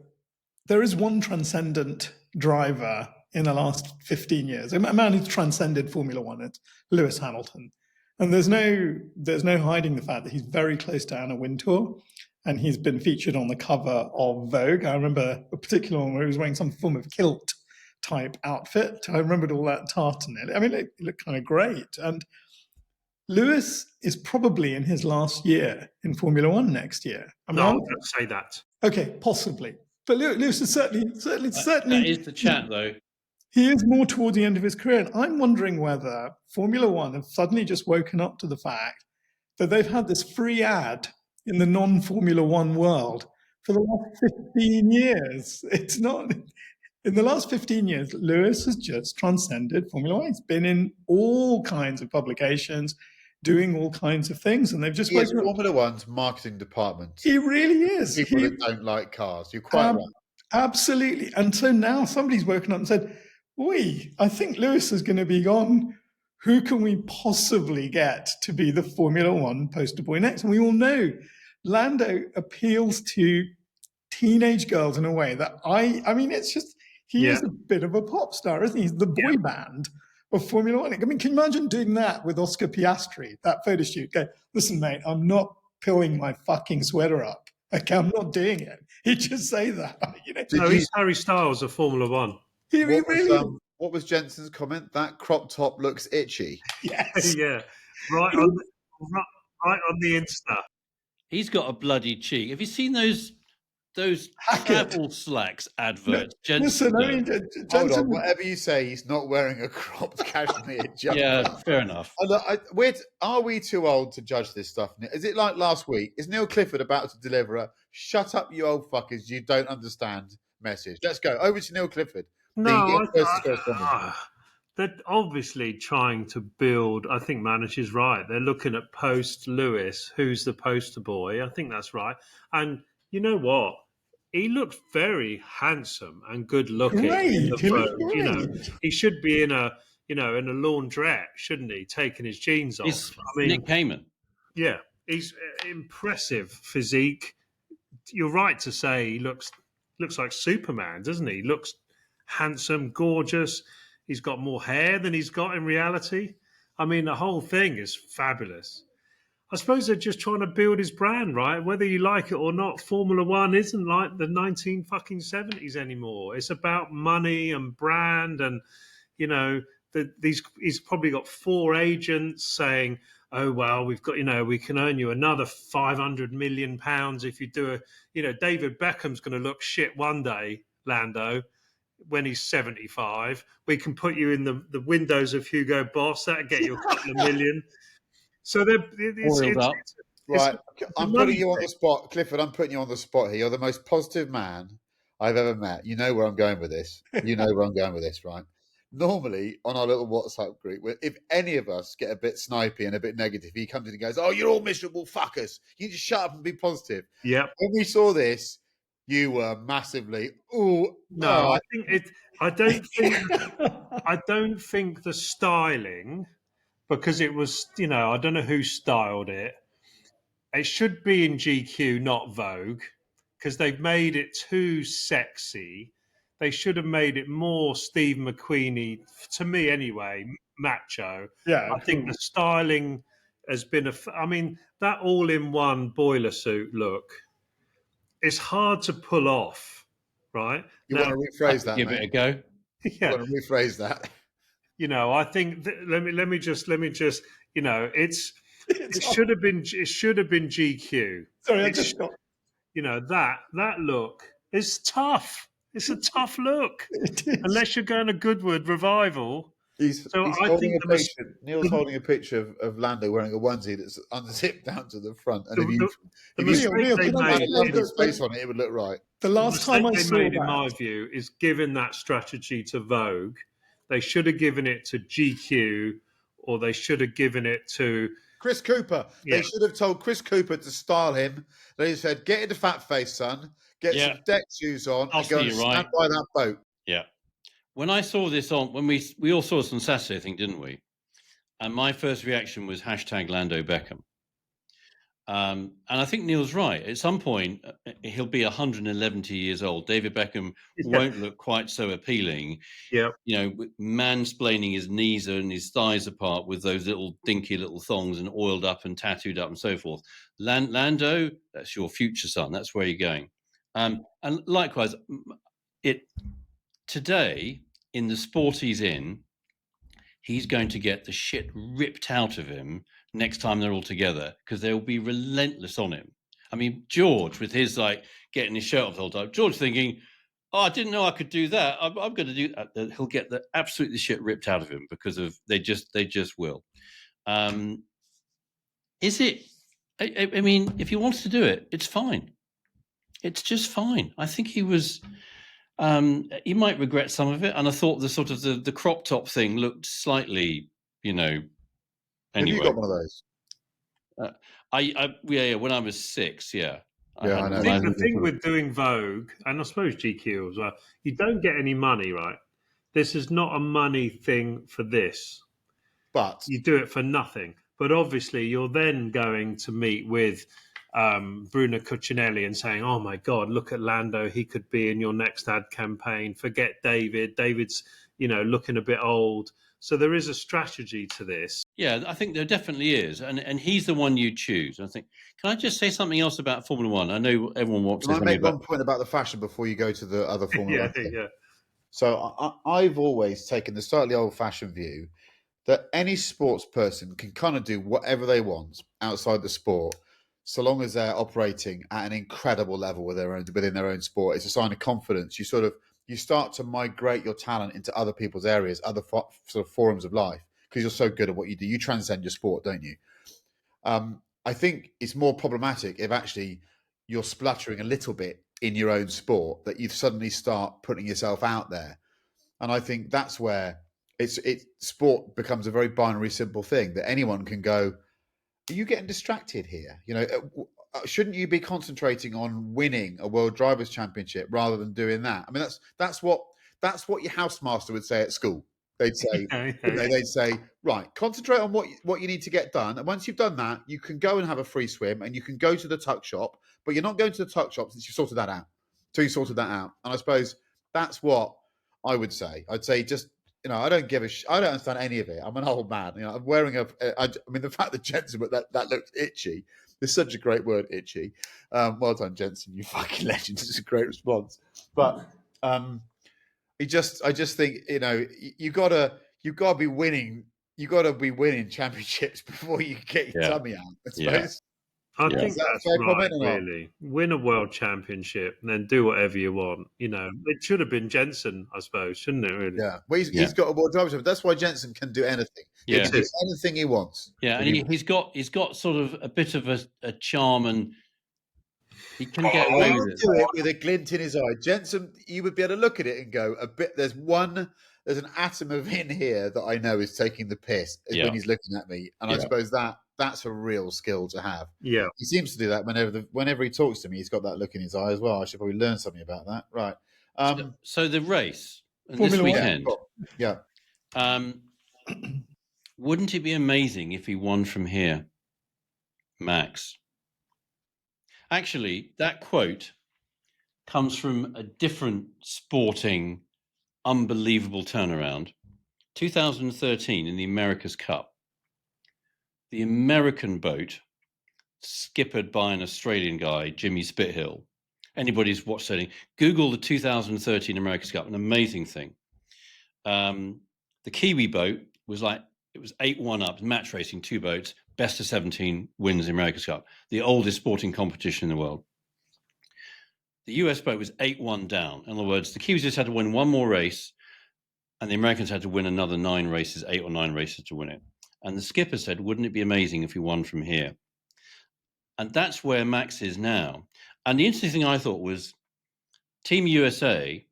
there is one transcendent driver in the last 15 years, a man who's transcended Formula One. It's Lewis Hamilton. And there's no hiding the fact that he's very close to Anna Wintour, and he's been featured on the cover of Vogue. I remember a particular one where he was wearing some form of kilt type outfit. I remembered all that tartan. I mean, it looked kind of great. And Lewis is probably in his last year in Formula One next year. No, I wouldn't say that. Okay, possibly. But Lewis is certainly. That is the chat, though. He is more toward the end of his career. And I'm wondering whether Formula One have suddenly just woken up to the fact that they've had this free ad in the non-Formula One world for the last 15 years. It's not. In the last 15 years, Lewis has just transcended Formula One. He's been in all kinds of publications, doing all kinds of things, and they've just He is woken up. Formula One's marketing department. He really is. People that don't like cars. You're quite right. Absolutely. And so now somebody's woken up and said, "Oi, I think Lewis is going to be gone. Who can we possibly get to be the Formula One poster boy next?" And we all know Lando appeals to teenage girls in a way that I mean, it's just, he is a bit of a pop star, isn't he? He's the boy band of Formula One. I mean, can you imagine doing that with Oscar Piastri, that photo shoot? Go, listen, mate, I'm not pulling my fucking sweater up. Okay, I'm not doing it. He'd just say that. You know? No, he's Harry Styles of Formula One. What was Jensen's comment? That crop top looks itchy. Yes. Yeah. Right on the Insta. He's got a bloody cheek. Have you seen those travel slacks adverts? Listen, I mean, Hold Jensen, on, whatever you say, he's not wearing a cropped cashmere jumper. Yeah, fair enough. Are we too old to judge this stuff? Is it like last week? Is Neil Clifford about to deliver a "shut up, you old fuckers, you don't understand" message? Let's go over to Neil Clifford. No, they're obviously trying to build. I think Manish is right. They're looking at post Lewis, who's the poster boy. I think that's right. And you know what? He looked very handsome and good looking. You know, he should be in a laundrette, shouldn't he? Taking his jeans off. I mean, Nick Kamen. Yeah, he's impressive physique. You're right to say he looks like Superman, doesn't he? Looks handsome, gorgeous. He's got more hair than he's got in reality. I mean, the whole thing is fabulous. I suppose they're just trying to build his brand, right? Whether you like it or not, Formula One isn't like the 1970s anymore. It's about money and brand, and you know, he's probably got 4 agents saying, "Oh well, we've got, we can earn you another 500 million pounds if you do David Beckham's going to look shit one day, Lando." When he's 75, we can put you in the windows of Hugo Boss. That'll get you a couple of million. So Oiled up. it's Right, a I'm putting money you on thing. the spot, Clifford. I'm putting you on the spot here. You're the most positive man I've ever met. You know where I'm going with this. You know where I'm going with this, right? Normally, on our little WhatsApp group, if any of us get a bit snipey and a bit negative, he comes in and goes, "Oh, you're all miserable fuckers. You just shut up and be positive." Yep. When we saw this, you were massively, "Ooh, No, I think it. I don't think. I don't think the styling, because it was, I don't know who styled it. It should be in GQ, not Vogue, because they've made it too sexy. They should have made it more Steve McQueen, to me anyway, macho. Yeah, I think the styling has been I mean, that all-in-one boiler suit look is hard to pull off, right? you Now, want to I rephrase could that, give it a mate? go. You yeah, want to rephrase that?" I think let me just, it's it should have been GQ. sorry, I It just got that look is tough. It's a tough look it is. unless you're going to Goodwood Revival. He's So he's I holding think a picture. Neil's the, holding a picture of Lando wearing a onesie that's unzipped down to the front. And the, the, the if you mistake Neil, they can I ran just a made say lovely that space on it, it would look right. the the last time mistake I they saw made, in that, my view, is giving that strategy to Vogue. They should have given it to GQ, or they should have given it to Chris Cooper. yeah. They should have told Chris Cooper to style him. They said, "Get into fat face, son. Get Yeah, some deck shoes on I'll and go see and you stand right. by that boat." Yeah. When I saw this on, when we all saw this on Saturday, I think, didn't we? And my first reaction was hashtag Lando Beckham. And I think Neil's right. At some point, he'll be 111 years old. David Beckham won't look quite so appealing. Yeah. Mansplaining his knees and his thighs apart with those little dinky little thongs and oiled up and tattooed up and so forth. Lando, that's your future son. That's where you're going. And likewise, today in the sport he's in, he's going to get the shit ripped out of him next time they're all together because they'll be relentless on him. I mean, George with his getting his shirt off the whole time. George thinking, "Oh, I didn't know I could do that. I'm going to do that." He'll get the absolutely shit ripped out of him because of they just will. Is it? I mean, if he wants to do it, it's fine. It's just fine. I think he was. He might regret some of it, and I thought the sort of the crop top thing looked slightly, Have you Anyway, got one of those? when I was 6, yeah, I Yeah, had I know. I one. think the thing with doing Vogue, and I suppose GQ as well, you don't get any money, right? This is not a money thing for this. But You do it for nothing. But obviously, you're then going to meet with Bruno Cucinelli and saying, "Oh my God, look at Lando. He could be in your next ad campaign. Forget David. David's, looking a bit old." So there is a strategy to this. Yeah, I think there definitely is, and he's the one you choose. I think. Can I just say something else about Formula One? I know everyone wants to can say I something make about. one point about the fashion before you go to the other Formula Yeah, One thing? yeah. So I've always taken the slightly old-fashioned view that any sports person can kind of do whatever they want outside the sport, so long as they're operating at an incredible level within their own sport. It's a sign of confidence. You start to migrate your talent into other people's areas, other sort of forums of life, because you're so good at what you do. You transcend your sport, don't you? I think it's more problematic if actually you're spluttering a little bit in your own sport, that you suddenly start putting yourself out there. And I think that's where sport becomes a very binary, simple thing that anyone can go, "Are you getting distracted here? Shouldn't you be concentrating on winning a World Drivers' Championship rather than doing that?" I mean, that's what your housemaster would say at school. They'd say, they'd say, "Right, concentrate on what you need to get done, and once you've done that, you can go and have a free swim, and you can go to the tuck shop, but you're not going to the tuck shop since you sorted that out. Till you sorted that out." And I suppose that's what I would say. I'd say just I don't give I don't understand any of it. I'm an old man. I'm wearing I mean, the fact that Jensen, but that looks itchy. It's such a great word, itchy. Well done, Jensen. You fucking legend. It's a great response. But I just think you gotta be winning. You gotta be winning championships before you get your tummy out. I suppose. I Yeah. think Is that a that's fair right, comment or not? really. Win a world championship and then do whatever you want. It should have been Jensen, I suppose, shouldn't it, really? Yeah. Well, he's got a world driver's championship. That's why Jensen can do anything. He Yeah. can do anything he wants. Yeah, and he's got sort of a bit of a charm, and he can get He away would with it. do it with a glint in his eye. Jensen, you would be able to look at it and go, there's an atom of in here that I know is taking the piss Yeah. when he's looking at me. And I suppose that's a real skill to have. Yeah. He seems to do that whenever he talks to me, he's got that look in his eye as well. I should probably learn something about that. Right. So the race and Formula this One. weekend, wouldn't it be amazing if he won from here, Max? Actually, that quote comes from a different sporting, unbelievable turnaround. 2013 in the America's Cup. The American boat, skippered by an Australian guy, Jimmy Spithill. Anybody's watched sailing, Google the 2013 America's Cup, an amazing thing. The Kiwi boat was 8-1 up, match racing, 2 boats, best of 17 wins the America's Cup, the oldest sporting competition in the world. The US boat was 8-1 down. In other words, the Kiwis just had to win one more race, and the Americans had to win another 9 races, 8 or 9 races to win it. And the skipper said, wouldn't it be amazing if we won from here? And that's where Max is now. And the interesting thing I thought was Team USA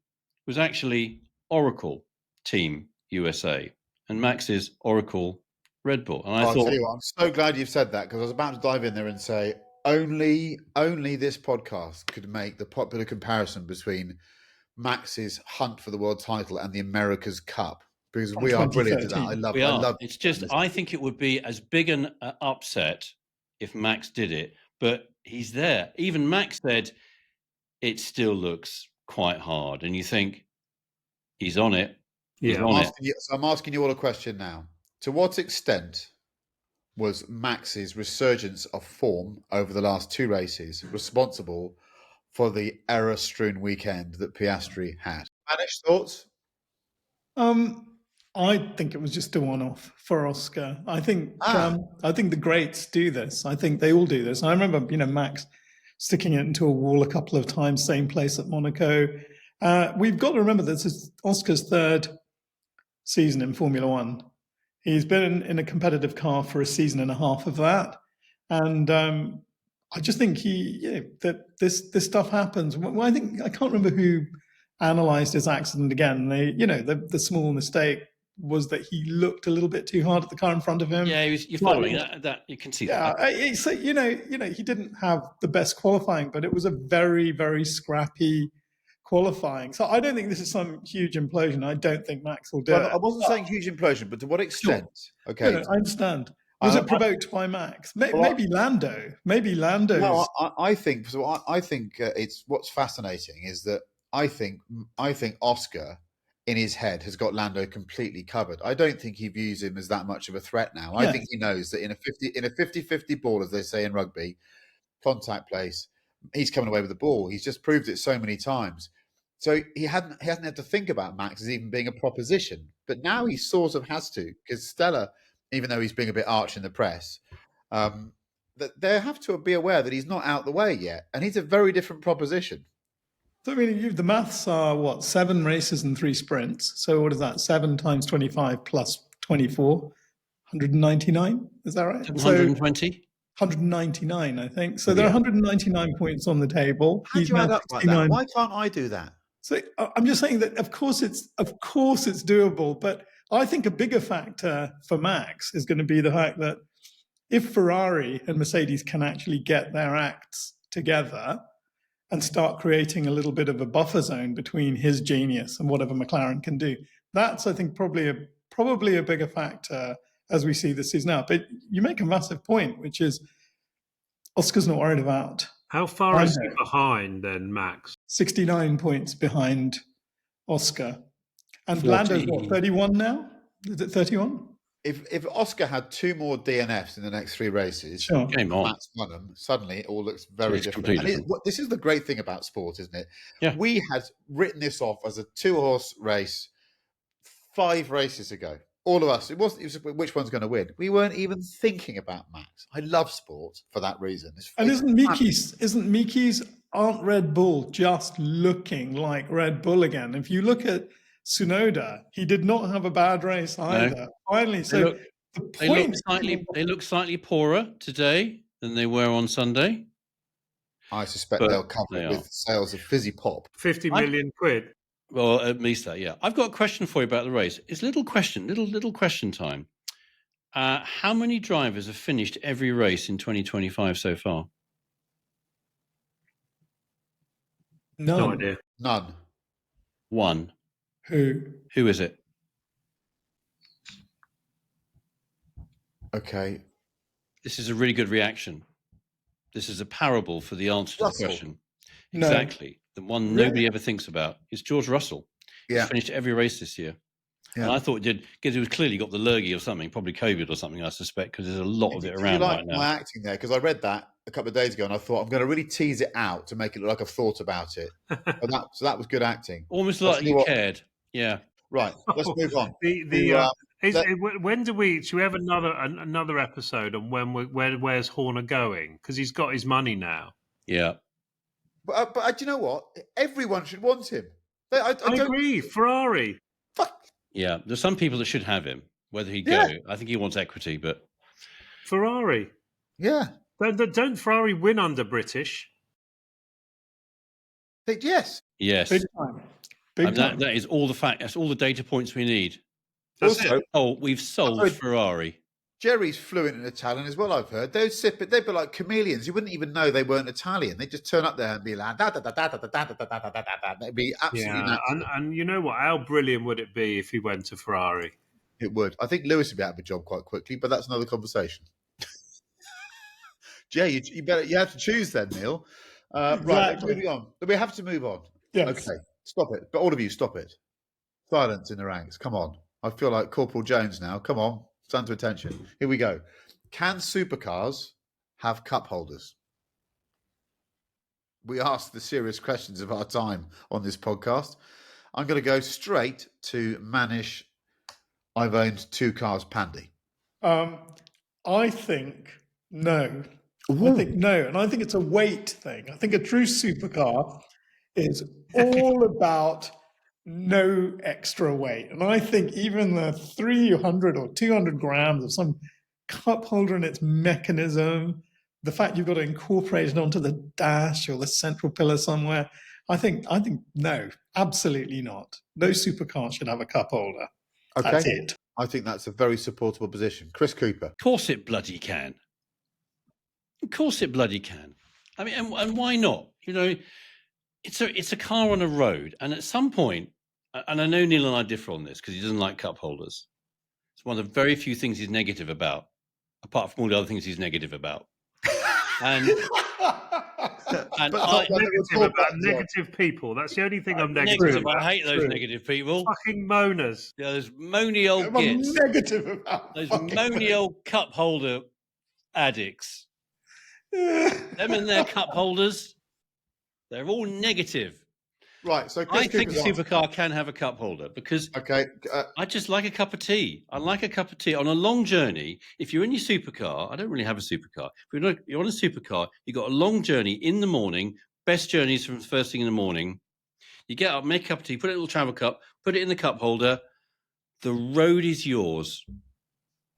was actually Oracle Team USA, and Max is Oracle Red Bull. And I'll tell you what, I'm so glad you've said that, because I was about to dive in there and say only this podcast could make the popular comparison between Max's hunt for the world title and the America's Cup, because we are brilliant at that. I love it's just, I think it would be as big an upset if Max did it, but he's there. Even Max said it still looks quite hard, and you think he's on it. Yeah. I'm asking you all a question now. To what extent was Max's resurgence of form over the last 2 races responsible for the error-strewn weekend that Piastri had? Spanish thoughts? I think it was just a one-off for Oscar. I think the greats do this. I think they all do this. I remember, Max sticking it into a wall a couple of times, same place at Monaco. We've got to remember this is Oscar's 3rd season in Formula One. He's been in a competitive car for a season and a half of that, and I just think that this stuff happens. Well, I can't remember who analysed his accident again. The small mistake was that he looked a little bit too hard at the car in front of him. Yeah, you're following that. You can see that. Yeah, so he didn't have the best qualifying, but it was a very, very scrappy qualifying. So I don't think this is some huge implosion. I don't think Max will do it. I wasn't saying huge implosion, but to what extent? Sure. Okay, I understand. Was it provoked by Max? Maybe Lando. Maybe Lando. No, I think so. I think it's what's fascinating is that I think Oscar in his head has got Lando completely covered. I don't think he views him as that much of a threat now. I think he knows that in a 50-50 ball, as they say in rugby, contact place, he's coming away with the ball. He's just proved it so many times. So he hasn't had to think about Max as even being a proposition. But now he sort of has to, because Stella, even though he's being a bit arch in the press, that they have to be aware that he's not out the way yet. And he's a very different proposition. So, the maths are 7 races and 3 sprints. So what is that? 7 times 25 plus 24, 199. Is that right? 120. 199, I think. So there are 199 points on the table. How do you add up like that? Why can't I do that? So I'm just saying that of course it's doable, but I think a bigger factor for Max is going to be the fact that if Ferrari and Mercedes can actually get their acts together and start creating a little bit of a buffer zone between his genius and whatever McLaren can do, that's, I think, probably a bigger factor as we see this season out. But you make a massive point, which is Oscar's not worried about. How far is he behind then, Max? 69 points behind Oscar. And 40. Lando's what, 31 now? Is it 31? If Oscar had 2 more DNFs in the next 3 races, Sure. Game on. Matt's won them, suddenly it all looks very It's different. completely And this is the great thing about sport, isn't it? Yeah. We had written this off as a 2-horse race 5 races ago. All of us. It was which one's going to win. We weren't even thinking about Max. I love sport for that reason. And isn't Miki's aren't Red Bull just looking like Red Bull again? If you look at Tsunoda, he did not have a bad race either. Finally, so They look slightly poorer today than they were on Sunday. I suspect But they'll cover they it are. with sales of fizzy pop. 50 million quid. Well, at least that, yeah. I've got a question for you about the race. It's little question time. How many drivers have finished every race in 2025 so far? No idea. None. 1. Who is it? Okay. This is a really good reaction. This is a parable for the answer to Russell. the question. No. Exactly. The one Really? nobody ever thinks about is George Russell. Yeah. He's finished every race this year. Yeah. And I thought it did, because he was clearly got the lurgy or something, probably COVID or something, I suspect, because there's a lot of it Did you around like right now. my acting there? Because I read that a couple of days ago and I thought I'm going to really tease it out to make it look like I've thought about it. So that was good acting. Almost Let's like see you what- cared. Yeah. Right. Let's move on. When do we have another episode on where's Horner going? Because he's got his money now. Yeah. But do you know what? Everyone should want him. I I agree. Ferrari. Fuck. Yeah. There's some people that should have him, whether he'd Yeah. go. I think he wants equity, but Ferrari. Yeah. Don't Ferrari win under British? Yes. yes. big time? Big time. That is all the fact. That's all the data points we need. That's Also, it. Oh, we've sold heard- Ferrari. Jerry's fluent in Italian as well, I've heard. They'd be like chameleons. You wouldn't even know they weren't Italian. They'd just turn up there and be like, da da da da da da da da da da da da. They'd be absolutely Yeah, natural. and you know what? How brilliant would it be if he went to Ferrari? It would. I think Lewis would be out of a job quite quickly, but that's another conversation. Jay, you have to choose then, Neil. Right, Exactly. moving on. We have to move on. Yes. Okay, stop it. But all of you, stop it. Silence in the ranks. Come on. I feel like Corporal Jones now. Come on. Stand to attention. Here we go. Can supercars have cup holders? We ask the serious questions of our time on this podcast. I'm going to go straight to Manish. I've owned 2 cars, Pandy. I think no. I think no, and I think it's a weight thing. I think a true supercar is all about no extra weight, and I think even the 300 or 200 grams of some cup holder in its mechanism, the fact you've got to incorporate it onto the dash or the central pillar somewhere, I think no, absolutely not. No supercar should have a cup holder. Okay. That's it. I think that's a very supportable position. Chris Cooper. Of course it bloody can. Of course it bloody can. I mean, and why not? You know, it's a car on a road, and at some point, and I know Neil and I differ on this because he doesn't like cup holders. It's one of the very few things he's negative about, apart from all the other things he's negative about. And Negative people. That's the only thing I'm negative about. I hate those negative people. Fucking moaners. Yeah, those moany old I'm gits. negative about Those fucking moany old cup holder addicts. Them and their cup holders, they're all negative. Right, so Chris I think a Cooper's supercar can have a cup holder because okay. I just like a cup of tea. I like a cup of tea on a long journey. If you're in your supercar, I don't really have a supercar. If you're on a supercar, you've got a long journey in the morning. Best journeys from the first thing in the morning. You get up, make a cup of tea, put it in a little travel cup, put it in the cup holder. The road is yours.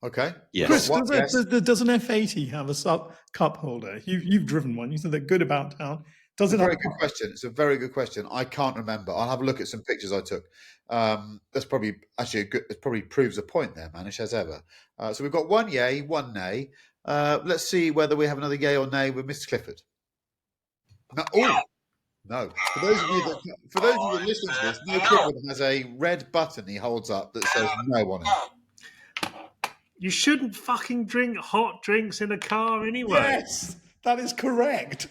Okay. Yes. Chris, What? does an F80 have a cup holder? You've driven one. You said they're good about town. Does it have Very good question. It's a very good question. I can't remember. I'll have a look at some pictures I took. That's probably actually a good. It probably proves a point there, Manish, as ever. So we've got 1 yay, 1 nay. Let's see whether we have another yay or nay with Mr. Clifford. No. Oh, no. For those of you that listen to this, no Clifford has a red button he holds up that says no on it. You shouldn't fucking drink hot drinks in a car anyway. Yes, that is correct.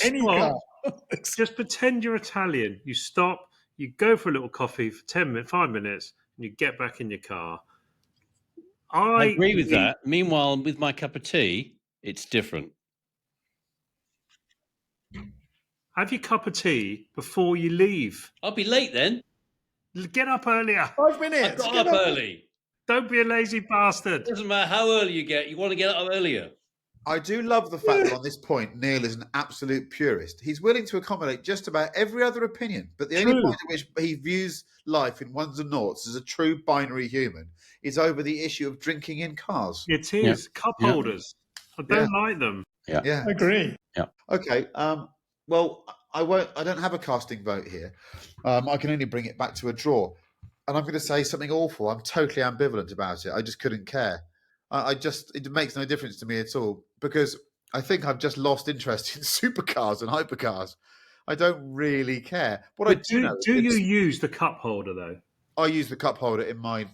Any Stop. car. Just pretend you're Italian. You stop, You go for a little coffee for 10 minutes, 5 minutes, and you get back in your car. I agree with that. Meanwhile, with my cup of tea, it's different. Have your cup of tea before you leave. I'll be late then. Get up earlier. 5 I minutes. got Get up up. early. Don't be a lazy bastard. Doesn't matter how early you get. You want to get up earlier. I do love the fact that on this point, Neil is an absolute purist. He's willing to accommodate just about every other opinion, but the only True. point at which he views life in ones and noughts as a true binary human is over the issue of drinking in cars. It is. Cup Yeah. holders. I don't like them. Yeah. I agree. Okay. Well, I won't. I don't have a casting vote here. I can only bring it back to a draw, and I'm going to say something awful. I'm totally ambivalent about it. I just couldn't care. It makes no difference to me at all because I think I've just lost interest in supercars and hypercars. I don't really care. What I But do know, do you use the cup holder though? I use the cup holder in my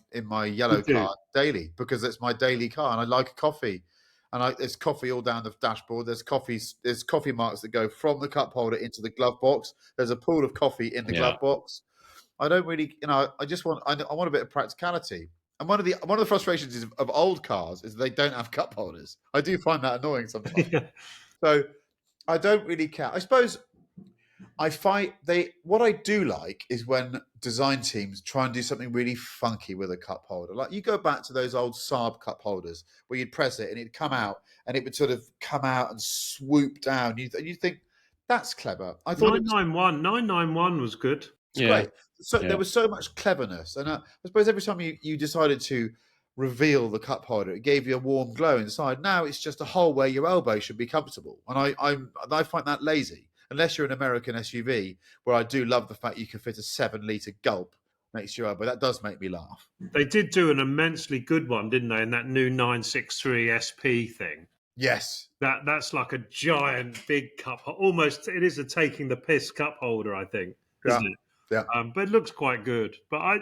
yellow You do? car daily because it's my daily car, and I like coffee. And there's coffee all down the dashboard. There's coffee marks that go from the cup holder into the glove box. There's a pool of coffee in the glove box. I don't really, I just want I want a bit of practicality. And one of the frustrations of old cars is they don't have cup holders. I do find that annoying sometimes. So I don't really care. I suppose what I do like is when design teams try and do something really funky with a cup holder. Like you go back to those old Saab cup holders where you'd press it and it'd come out and it would sort of come out and swoop down. You think that's clever. I thought 991 was good. it's great. So there was so much cleverness, and I suppose every time you decided to reveal the cup holder, it gave you a warm glow inside. Now it's just a hole where your elbow should be comfortable, and I find that lazy. Unless you're an American SUV, where I do love the fact you can fit a 7-litre gulp next to your elbow. That does make me laugh. They did do an immensely good one, didn't they? In that new 963 SP thing. Yes, that's like a giant big cup. Almost, it is a taking the piss cup holder, I think, isn't it? Yeah. But it looks quite good. But I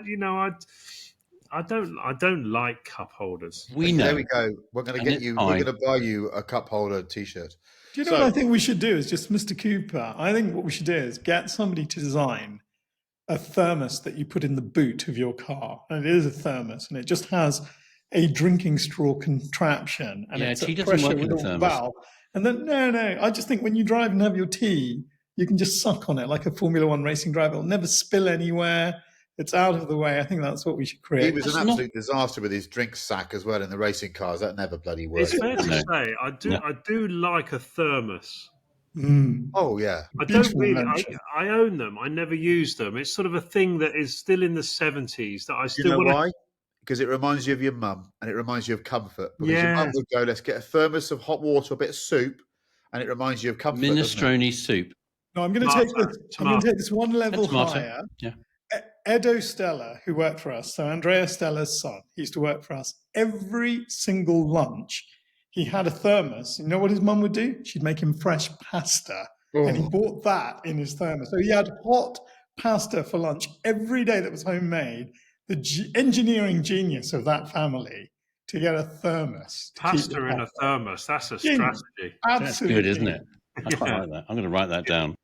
don't like cup holders. We know. There we go. We're going to get you. We're going to buy you a cup holder T-shirt. Do you know what I think we should do? Is just Mr. Cooper. I think what we should do is get somebody to design a thermos that you put in the boot of your car, and it is a thermos, and it just has a drinking straw contraption, and it's tea a doesn't pressure work in with a a thermos. valve. And then no, I just think when you drive and have your tea, you can just suck on it like a Formula One racing driver. It'll never spill anywhere. It's out of the way. I think that's what we should create. He was an absolute disaster with his drink sack as well in the racing cars. That never bloody worked. It's fair to say I do like a thermos. Oh yeah, I don't really. I own them. I never use them. It's sort of a thing that is still in the 70s that I still. You know why? Because it reminds you of your mum, and it reminds you of comfort. Because your mum would go, "Let's get a thermos of hot water, a bit of soup," and it reminds you of comfort. Minestrone soup. No, I'm going to take this. I'm going to take this one level higher. Yeah. Edo Stella, who worked for us, so Andrea Stella's son, he used to work for us. Every single lunch, he had a thermos. You know what his mum would do? She'd make him fresh pasta, and he bought that in his thermos. So he had hot pasta for lunch every day that was homemade. The engineering genius of that family to get a thermos. Pasta in a thermos. That's a strategy. Absolutely. That's good, isn't it? I quite like that. I'm going to write that down.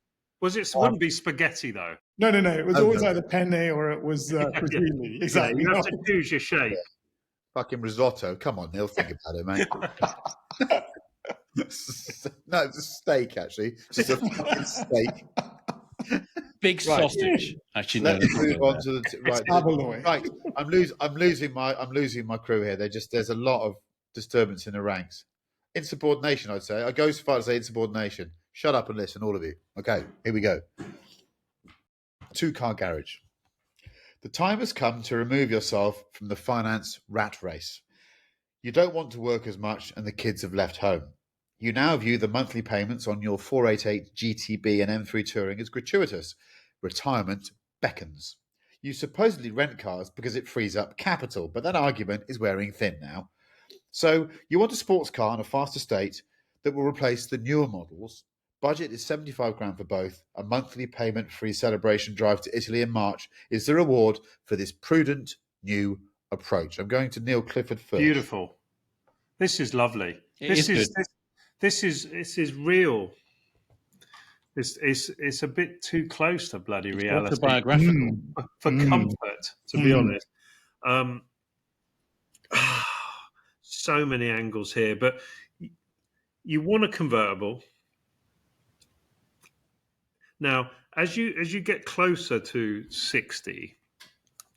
Wouldn't be spaghetti though. No. It was always either penne or it was fusilli. Exactly. You have to choose your shape. Fucking risotto. Come on, Neil. Think about it, mate. No, it's a steak, actually. Just a fucking steak. Big sausage. Actually, let's move on to Abaloy. Right. I'm losing my crew here. There's a lot of disturbance in the ranks. Insubordination, I'd say. I go so far to say insubordination. Shut up and listen, all of you. Okay, here we go. Two-car garage. The time has come to remove yourself from the finance rat race. You don't want to work as much and the kids have left home. You now view the monthly payments on your 488 GTB and M3 Touring as gratuitous. Retirement beckons. You supposedly rent cars because it frees up capital, but that argument is wearing thin now. So you want a sports car on a fast estate that will replace the newer models. Budget is 75 grand for both. A monthly payment-free celebration drive to Italy in March is the reward for this prudent new approach. I'm going to Neil Clifford first. Beautiful. This is lovely. This is real. It's a bit too close to bloody It's reality autobiographical. for comfort, to be honest. Um, so many angles here, but you want a convertible. Now, as you get closer to 60,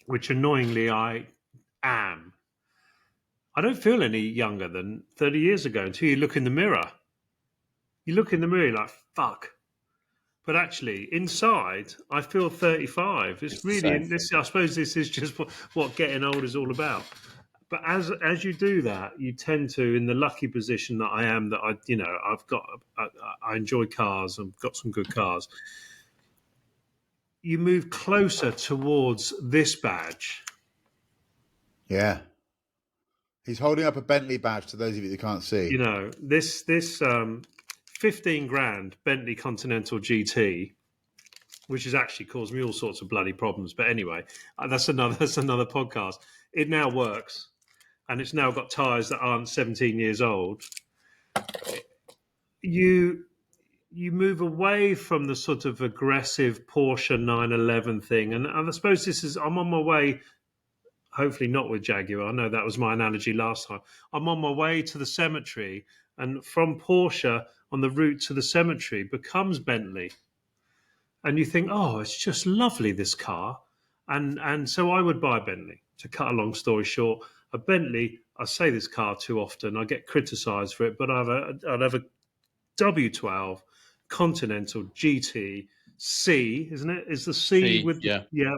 which annoyingly I am, I don't feel any younger than 30 years ago until you look in the mirror. You look in the mirror, you're like, fuck. But actually, inside, I feel 35. It's the really, same. I suppose this is just what getting old is all about. But as you do that, you tend to, in the lucky position that I am, that I enjoy cars. I've got some good cars. You move closer towards this badge. Yeah. He's holding up a Bentley badge to those of you that can't see. You know, this 15 grand Bentley Continental GT, which has actually caused me all sorts of bloody problems. But anyway, that's another podcast. It now works, and it's now got tyres that aren't 17 years old. You move away from the sort of aggressive Porsche 911 thing, and I suppose I'm on my way. Hopefully not with Jaguar. I know that was my analogy last time. I'm on my way to the cemetery, and from Porsche on the route to the cemetery becomes Bentley. And you think, oh, it's just lovely, this car. And so I would buy a Bentley. To cut a long story short, a Bentley, I say this car too often, I get criticised for it, but I'd have a W12 Continental GT C, isn't it? Is the C with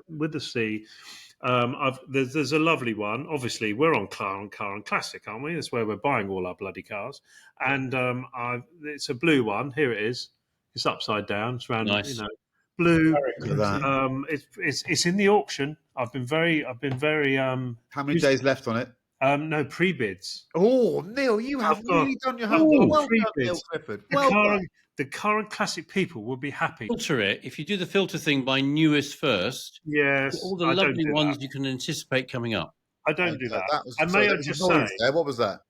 with the C. There's a lovely one. Obviously, we're on Car and Classic, aren't we? That's where we're buying all our bloody cars. And it's a blue one. Here it is. It's upside down. It's round, Nice. Blue. Look at that. It's in the auction. I've been very. How many days left on it? No pre-bids. Oh, Neil, you have really done your homework. Well done, Neil Clifford. Well done. The Car and Classic people will be happy. Filter it. If you do the filter thing by newest first, yes, all the lovely ones you can anticipate coming up. I don't do that. And may I just say, what was that?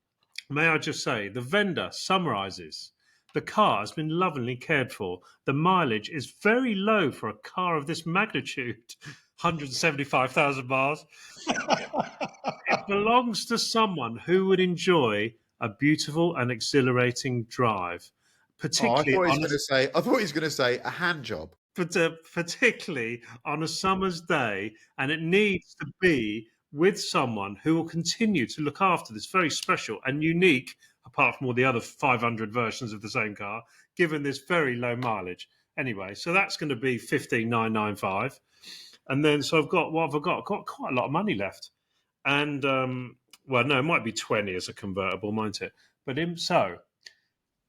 May I just say, the vendor summarises. The car has been lovingly cared for. The mileage is very low for a car of this magnitude, 175,000 miles. It belongs to someone who would enjoy a beautiful and exhilarating drive. Particularly, I thought he was going to say a hand job. Particularly on a summer's day, and it needs to be with someone who will continue to look after this very special and unique, apart from all the other 500 versions of the same car, given this very low mileage. Anyway, so that's going to be 15,995, and then so I've got I've got quite a lot of money left, and well, no, it might be 20 as a convertible, mightn't it? But so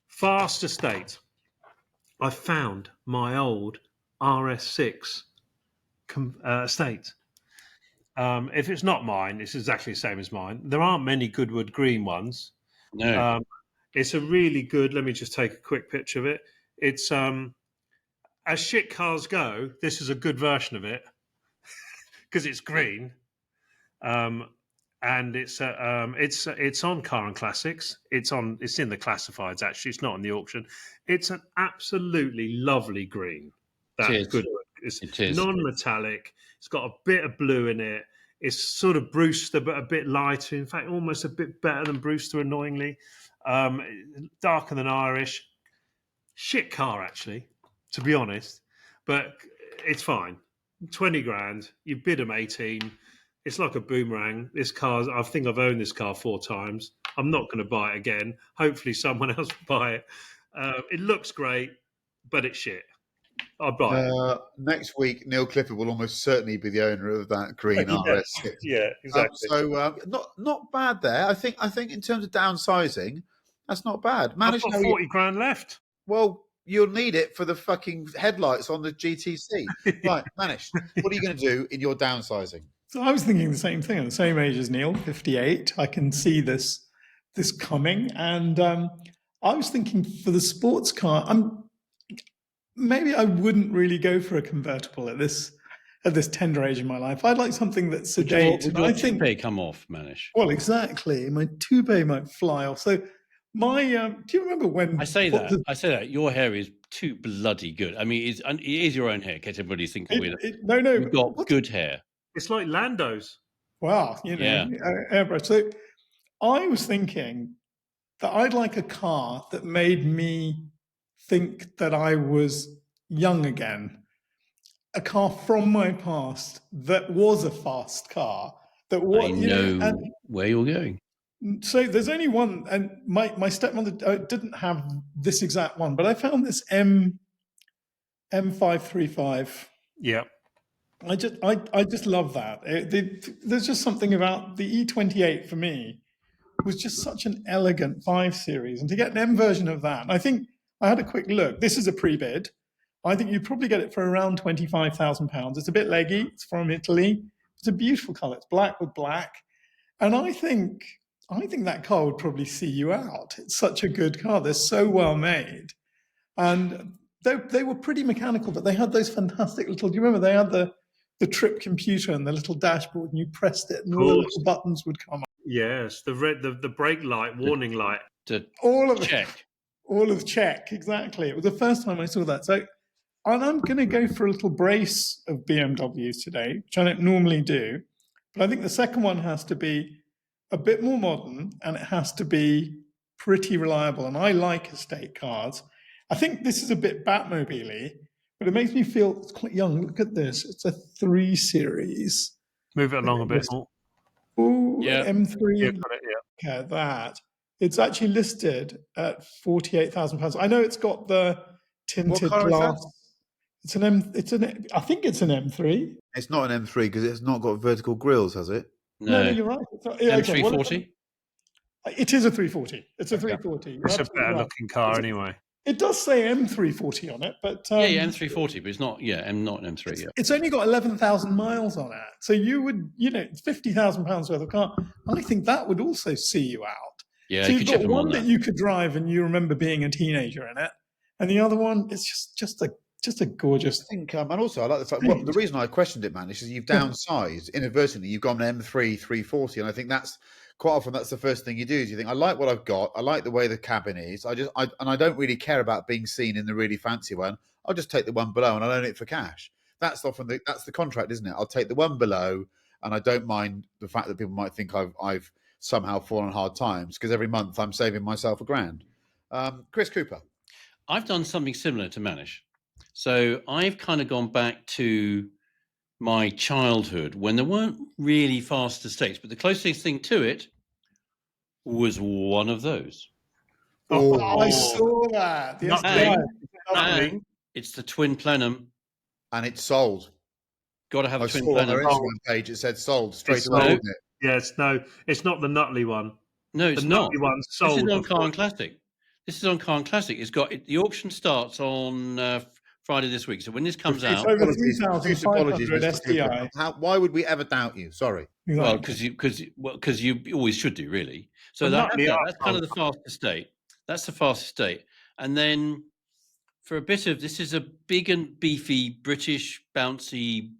fast estate. I found my old RS6 estate. If it's not mine, it's exactly the same as mine. There aren't many Goodwood Green ones. No. It's a really good. Let me just take a quick picture of it. It's as shit cars go. This is a good version of it because it's green, and it's on Car and Classics. It's in the classifieds. Actually, it's not on the auction. It's an absolutely lovely green. That's good. It is non-metallic. It's got a bit of blue in it. It's sort of Brewster, but a bit lighter. In fact, almost a bit better than Brewster, annoyingly. Darker than Irish. Shit car, actually, to be honest. But it's fine. 20 grand. You bid them 18. It's like a boomerang. This car, I think I've owned this car 4 times. I'm not going to buy it again. Hopefully someone else will buy it. It looks great, but it's shit. I'll buy it. Next week, Neil Clifford will almost certainly be the owner of that green RS6. Yeah, exactly. Not bad there. I think in terms of downsizing, that's not bad. I've got 40 grand left. Well, you'll need it for the fucking headlights on the GTC. Right, Manish, what are you going to do in your downsizing? So I was thinking the same thing. I'm the same age as Neil, 58. I can see this coming, and I was thinking for the sports car. Maybe I wouldn't really go for a convertible at this tender age in my life. I'd like something that's sedate. Would your toupee come off, Manish? Well, exactly. My toupee might fly off. So My, do you remember when I say that your hair is too bloody good. I mean, it is your own hair. In case everybody's thinking No, you've got good hair. It's like Lando's. Wow, Yeah. airbrush. So I was thinking that I'd like a car that made me think that I was young again. A car from my past that was a fast car. That was, I know where you're going. So there's only one, and my stepmother didn't have this exact one, but I found this M535. Yeah. I just love that. There's just something about the E28 for me was just such an elegant 5 Series, and to get an M version of that, I think I had a quick look. This is a pre-bid. I think you'd probably get it for around £25,000. It's a bit leggy. It's from Italy. It's a beautiful color. It's black with black, and I think that car would probably see you out. It's such a good car. They're so well made, and they were pretty mechanical, but they had those fantastic little. Do you remember they had the trip computer and the little dashboard, and you pressed it, and all the little buttons would come up. Yes, the brake light, warning light. All of check. All of check, exactly. It was the first time I saw that. So, and I'm going to go for a little brace of BMWs today, which I don't normally do. But I think the second one has to be a bit more modern, and it has to be pretty reliable. And I like estate cars. I think this is a bit Batmobile-y, but it makes me feel it's quite young. Look at this. It's a 3 Series. Move it along a bit more. Oh, Yeah. M3. Yeah, got it, yeah. Look at that. It's actually listed at £48,000. I know it's got the tinted car is glass. that? I think it's an M3. It's not an M3 because it's not got vertical grills, has it? No, you're right. It's not, M340. It is a 340. It's a 340. It's a better looking car anyway. It does say M340 on it, but yeah, M340, but it's not. Yeah, not an M3. Yeah, it's only got 11,000 miles on it. So you would, it's £50,000 worth of car. I think that would also see you out. Yeah, so you you've could got chip them one on that you could drive and you remember being a teenager in it, and the other one is just a gorgeous. I think, and also I like the fact. Well, the reason I questioned it, man, is you've downsized inadvertently. You've gone an M3 340, and I think that's quite often that's the first thing you do. Is you think I like what I've got. I like the way the cabin is. I don't really care about being seen in the really fancy one. I'll just take the one below and I'll own it for cash. That's often that's the contract, isn't it? I'll take the one below, and I don't mind the fact that people might think I've somehow fallen hard times because every month I'm saving myself £1,000. Chris Cooper. I've done something similar to Manish. So I've kind of gone back to my childhood when there weren't really fast estates, but the closest thing to it was one of those. Oh, I saw that. Yes, and it's the twin plenum. And it's sold. Got to have a twin saw plenum. On their Instagram page, it said sold straight away, didn't it? Yes, no, it's not the Nutley one. No, it's the not. Nutley one sold. This is on Car and Classic. This is on Car and Classic. It's got the auction starts on Friday this week. So when this comes out, over 3,500 STI. Why would we ever doubt you? Sorry. Exactly. Well, because you always should do, really. So that's kind of the fast estate. That's the fast estate. And then for a bit of this is a big and beefy British bouncy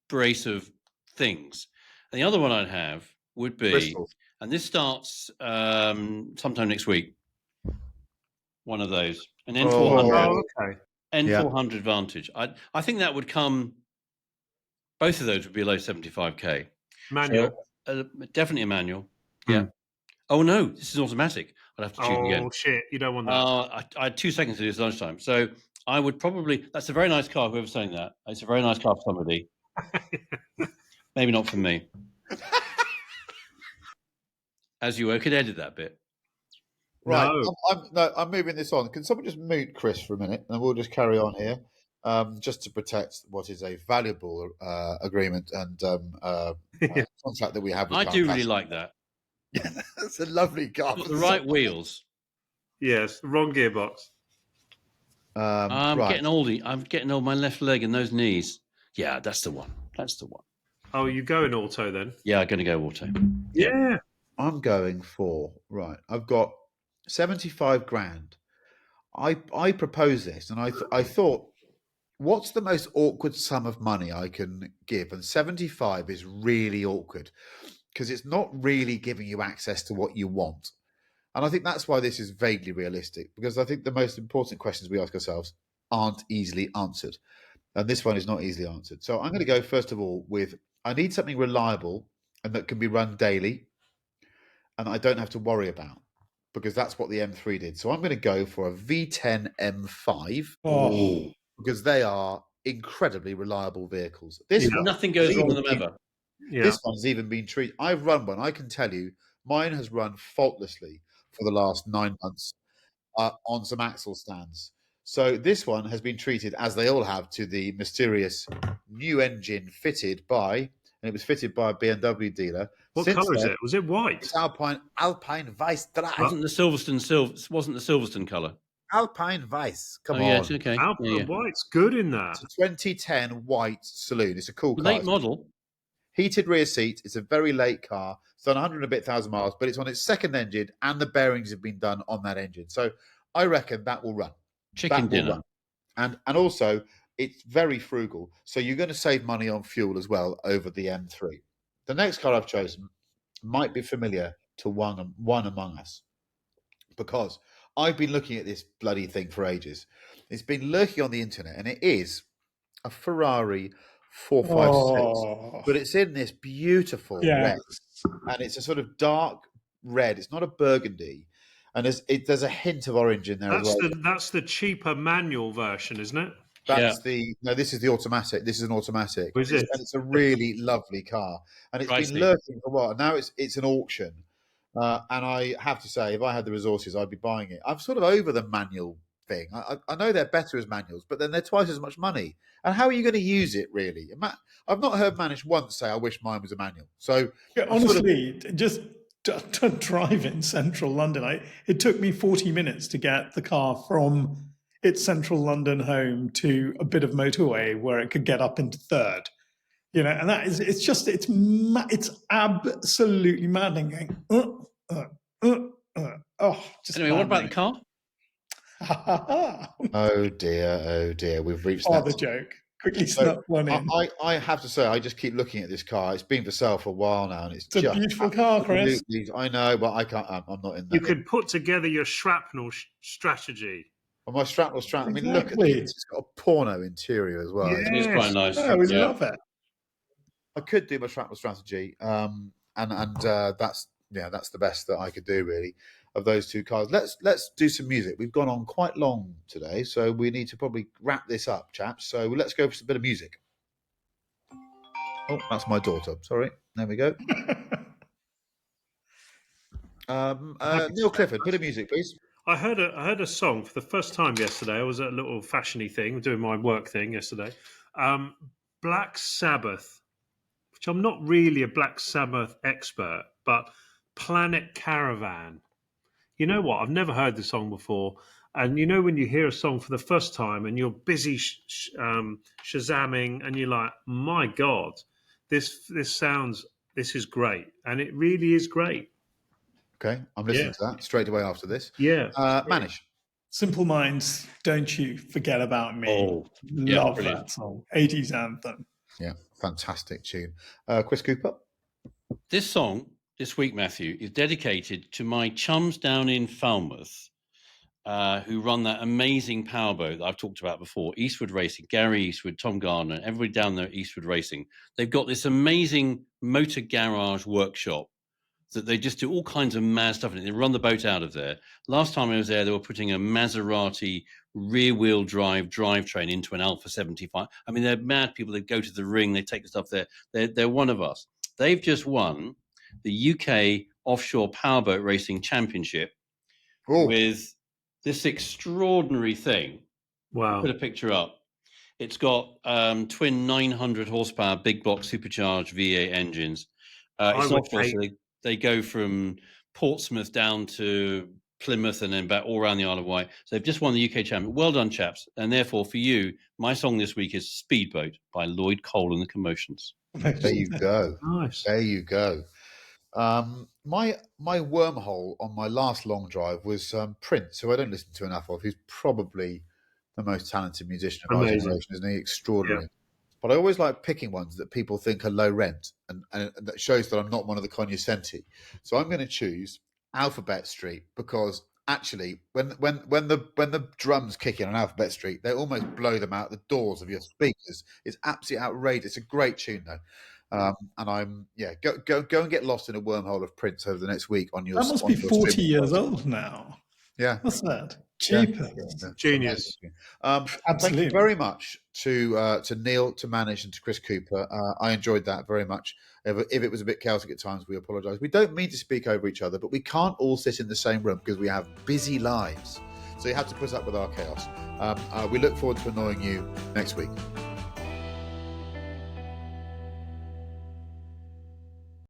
brace of things. And the other one I'd have would be Bristol. And this starts sometime next week. One of those, an N400. N400 Vantage. I think that would come. Both of those would be below 75k. Manual, so, definitely a manual. Yeah. Oh no, this is automatic. I'd have to choose again. Oh shit, you don't want that. I had 2 seconds to do this lunchtime, so I would probably. That's a very nice car. Whoever's saying that, it's a very nice car for somebody. Maybe not for me. As you could edit that bit. Right. No. I'm moving this on. Can someone just mute Chris for a minute and we'll just carry on here, just to protect what is a valuable agreement and contract that we have with I do really like that. Yeah, that's a lovely car. The right wheels. Yes, the wrong gearbox. I'm getting old. I'm getting old. My left leg and those knees. Yeah, that's the one. That's the one. Oh, you going auto then? Yeah, I'm going to go auto. Yeah. I'm going for, I've got 75 grand. I propose this and I thought, what's the most awkward sum of money I can give? And 75 is really awkward because it's not really giving you access to what you want. And I think that's why this is vaguely realistic, because I think the most important questions we ask ourselves aren't easily answered. And this one is not easily answered. So I'm going to go, first of all, with I need something reliable and that can be run daily and I don't have to worry about, because that's what the M3 did. So I'm going to go for a V10 M5 Oh, because they are incredibly reliable vehicles. This Yeah. one, Nothing goes has wrong even with them been- ever. Yeah. This one's even been treated. I've run one. I can tell you, mine has run faultlessly for the last 9 months on some axle stands. So this one has been treated, as they all have, to the mysterious new engine fitted by, and it was fitted by a BMW dealer. What Since colour is then, it? Was it white? it's Alpine Weiss Drive. Wasn't the Silverstone colour? Alpine Weiss. Come Oh on. yes, okay. Alpha Yeah. white's good in that. It's a 2010 white saloon. It's a cool car. Late model. Heated rear seat. It's a very late car. It's done 100 and a bit thousand miles, but it's on its second engine, and the bearings have been done on that engine. So I reckon that will run. Chicken That will dinner. run. And also, it's very frugal. So you're going to save money on fuel as well over the M3. The next car I've chosen might be familiar to one among us, because I've been looking at this bloody thing for ages. It's been lurking on the internet, and it is a Ferrari 456, oh, but it's in this beautiful yeah. red, and it's a sort of dark red. It's not a burgundy, and there's a hint of orange in there as well. That's the cheaper manual version, isn't it? That's no. This is the automatic. This is an automatic, Is it? and it's a really lovely car, and it's Pricey. been lurking for a while. Now it's an auction, and I have to say, if I had the resources, I'd be buying it. I'm sort of over the manual thing. I know they're better as manuals, but then they're twice as much money. And how are you going to use it, really? I've not heard Manish once say, "I wish mine was a manual." So Yeah, I'm sort of- honestly, just to drive in central London, it took me 40 minutes to get the car from its central London home to a bit of motorway where it could get up into third. You know, and that is, it's absolutely maddening. Just Anyway, what about the car? oh dear, we've reached Father that. joke. Quickly So, snuck one in. I have to say, I just keep looking at this car. It's been for sale for a while now, and it's It's a just beautiful car, Chris. absolutely- I know, but I can't. I'm not in that. You could put together your shrapnel strategy. Well, my shrapnel. I mean, look at Exactly. this. It's got a porno interior as well. It is quite nice. No, we Yeah. love it. I could do my shrapnel strategy, and that's the best that I could do really of those two cars. Let's do some music. We've gone on quite long today, so we need to probably wrap this up, chaps. So let's go for some bit of music. Oh, that's my daughter. Sorry. There we go. Neil Clifford, bit of music, please. I heard a song for the first time yesterday. I was at a little fashiony thing, doing my work thing yesterday. Black Sabbath, which I'm not really a Black Sabbath expert, but Planet Caravan. You know what? I've never heard the song before. And you know when you hear a song for the first time and you're busy shazamming and you're like, my God, this is great. And it really is great. Okay, I'm listening to that straight away after this. Yeah. Manish. Simple Minds, Don't You Forget About Me. Oh, yeah, Love brilliant. that song. 80s anthem. Yeah, fantastic tune. Chris Cooper. This song this week, Matthew, is dedicated to my chums down in Falmouth, who run that amazing powerboat that I've talked about before, Eastwood Racing. Gary Eastwood, Tom Gardner, everybody down there at Eastwood Racing. They've got this amazing motor garage workshop that they just do all kinds of mad stuff in it. They run the boat out of there. Last time I was there, they were putting a Maserati rear-wheel drive drivetrain into an Alpha 75. I mean, they're mad people. They go to the ring. They take the stuff there. They're one of us. They've just won the UK Offshore Powerboat Racing Championship with this extraordinary thing. Wow. Put a picture up. It's got twin 900 horsepower big block supercharged V8 engines. It's offshore, so they go from Portsmouth down to Plymouth and then back all around the Isle of Wight. So they've just won the UK champion. Well done, chaps. And therefore, for you, my song this week is Speedboat by Lloyd Cole and the Commotions. There you go. Nice. There you go. My wormhole on my last long drive was Prince, who I don't listen to enough of. He's probably the most talented musician of our generation, isn't he? Extraordinary. Yeah. But I always like picking ones that people think are low rent, and that shows that I'm not one of the cognoscenti. So I'm going to choose Alphabet Street, because actually, when the drums kick in on Alphabet Street, they almost blow them out the doors of your speakers. It's absolutely outrageous. It's a great tune though. And I'm go and get lost in a wormhole of Prince over the next week on your That must be your 40 streaming years device. old now. Yeah, What's that? yeah, Jeepers. Genius. Thank Absolutely. you very much to Neil, to Manish, and to Chris Cooper. I enjoyed that very much. If it was a bit chaotic at times, we apologise. We don't mean to speak over each other, but we can't all sit in the same room because we have busy lives. So you have to put up with our chaos. We look forward to annoying you next week.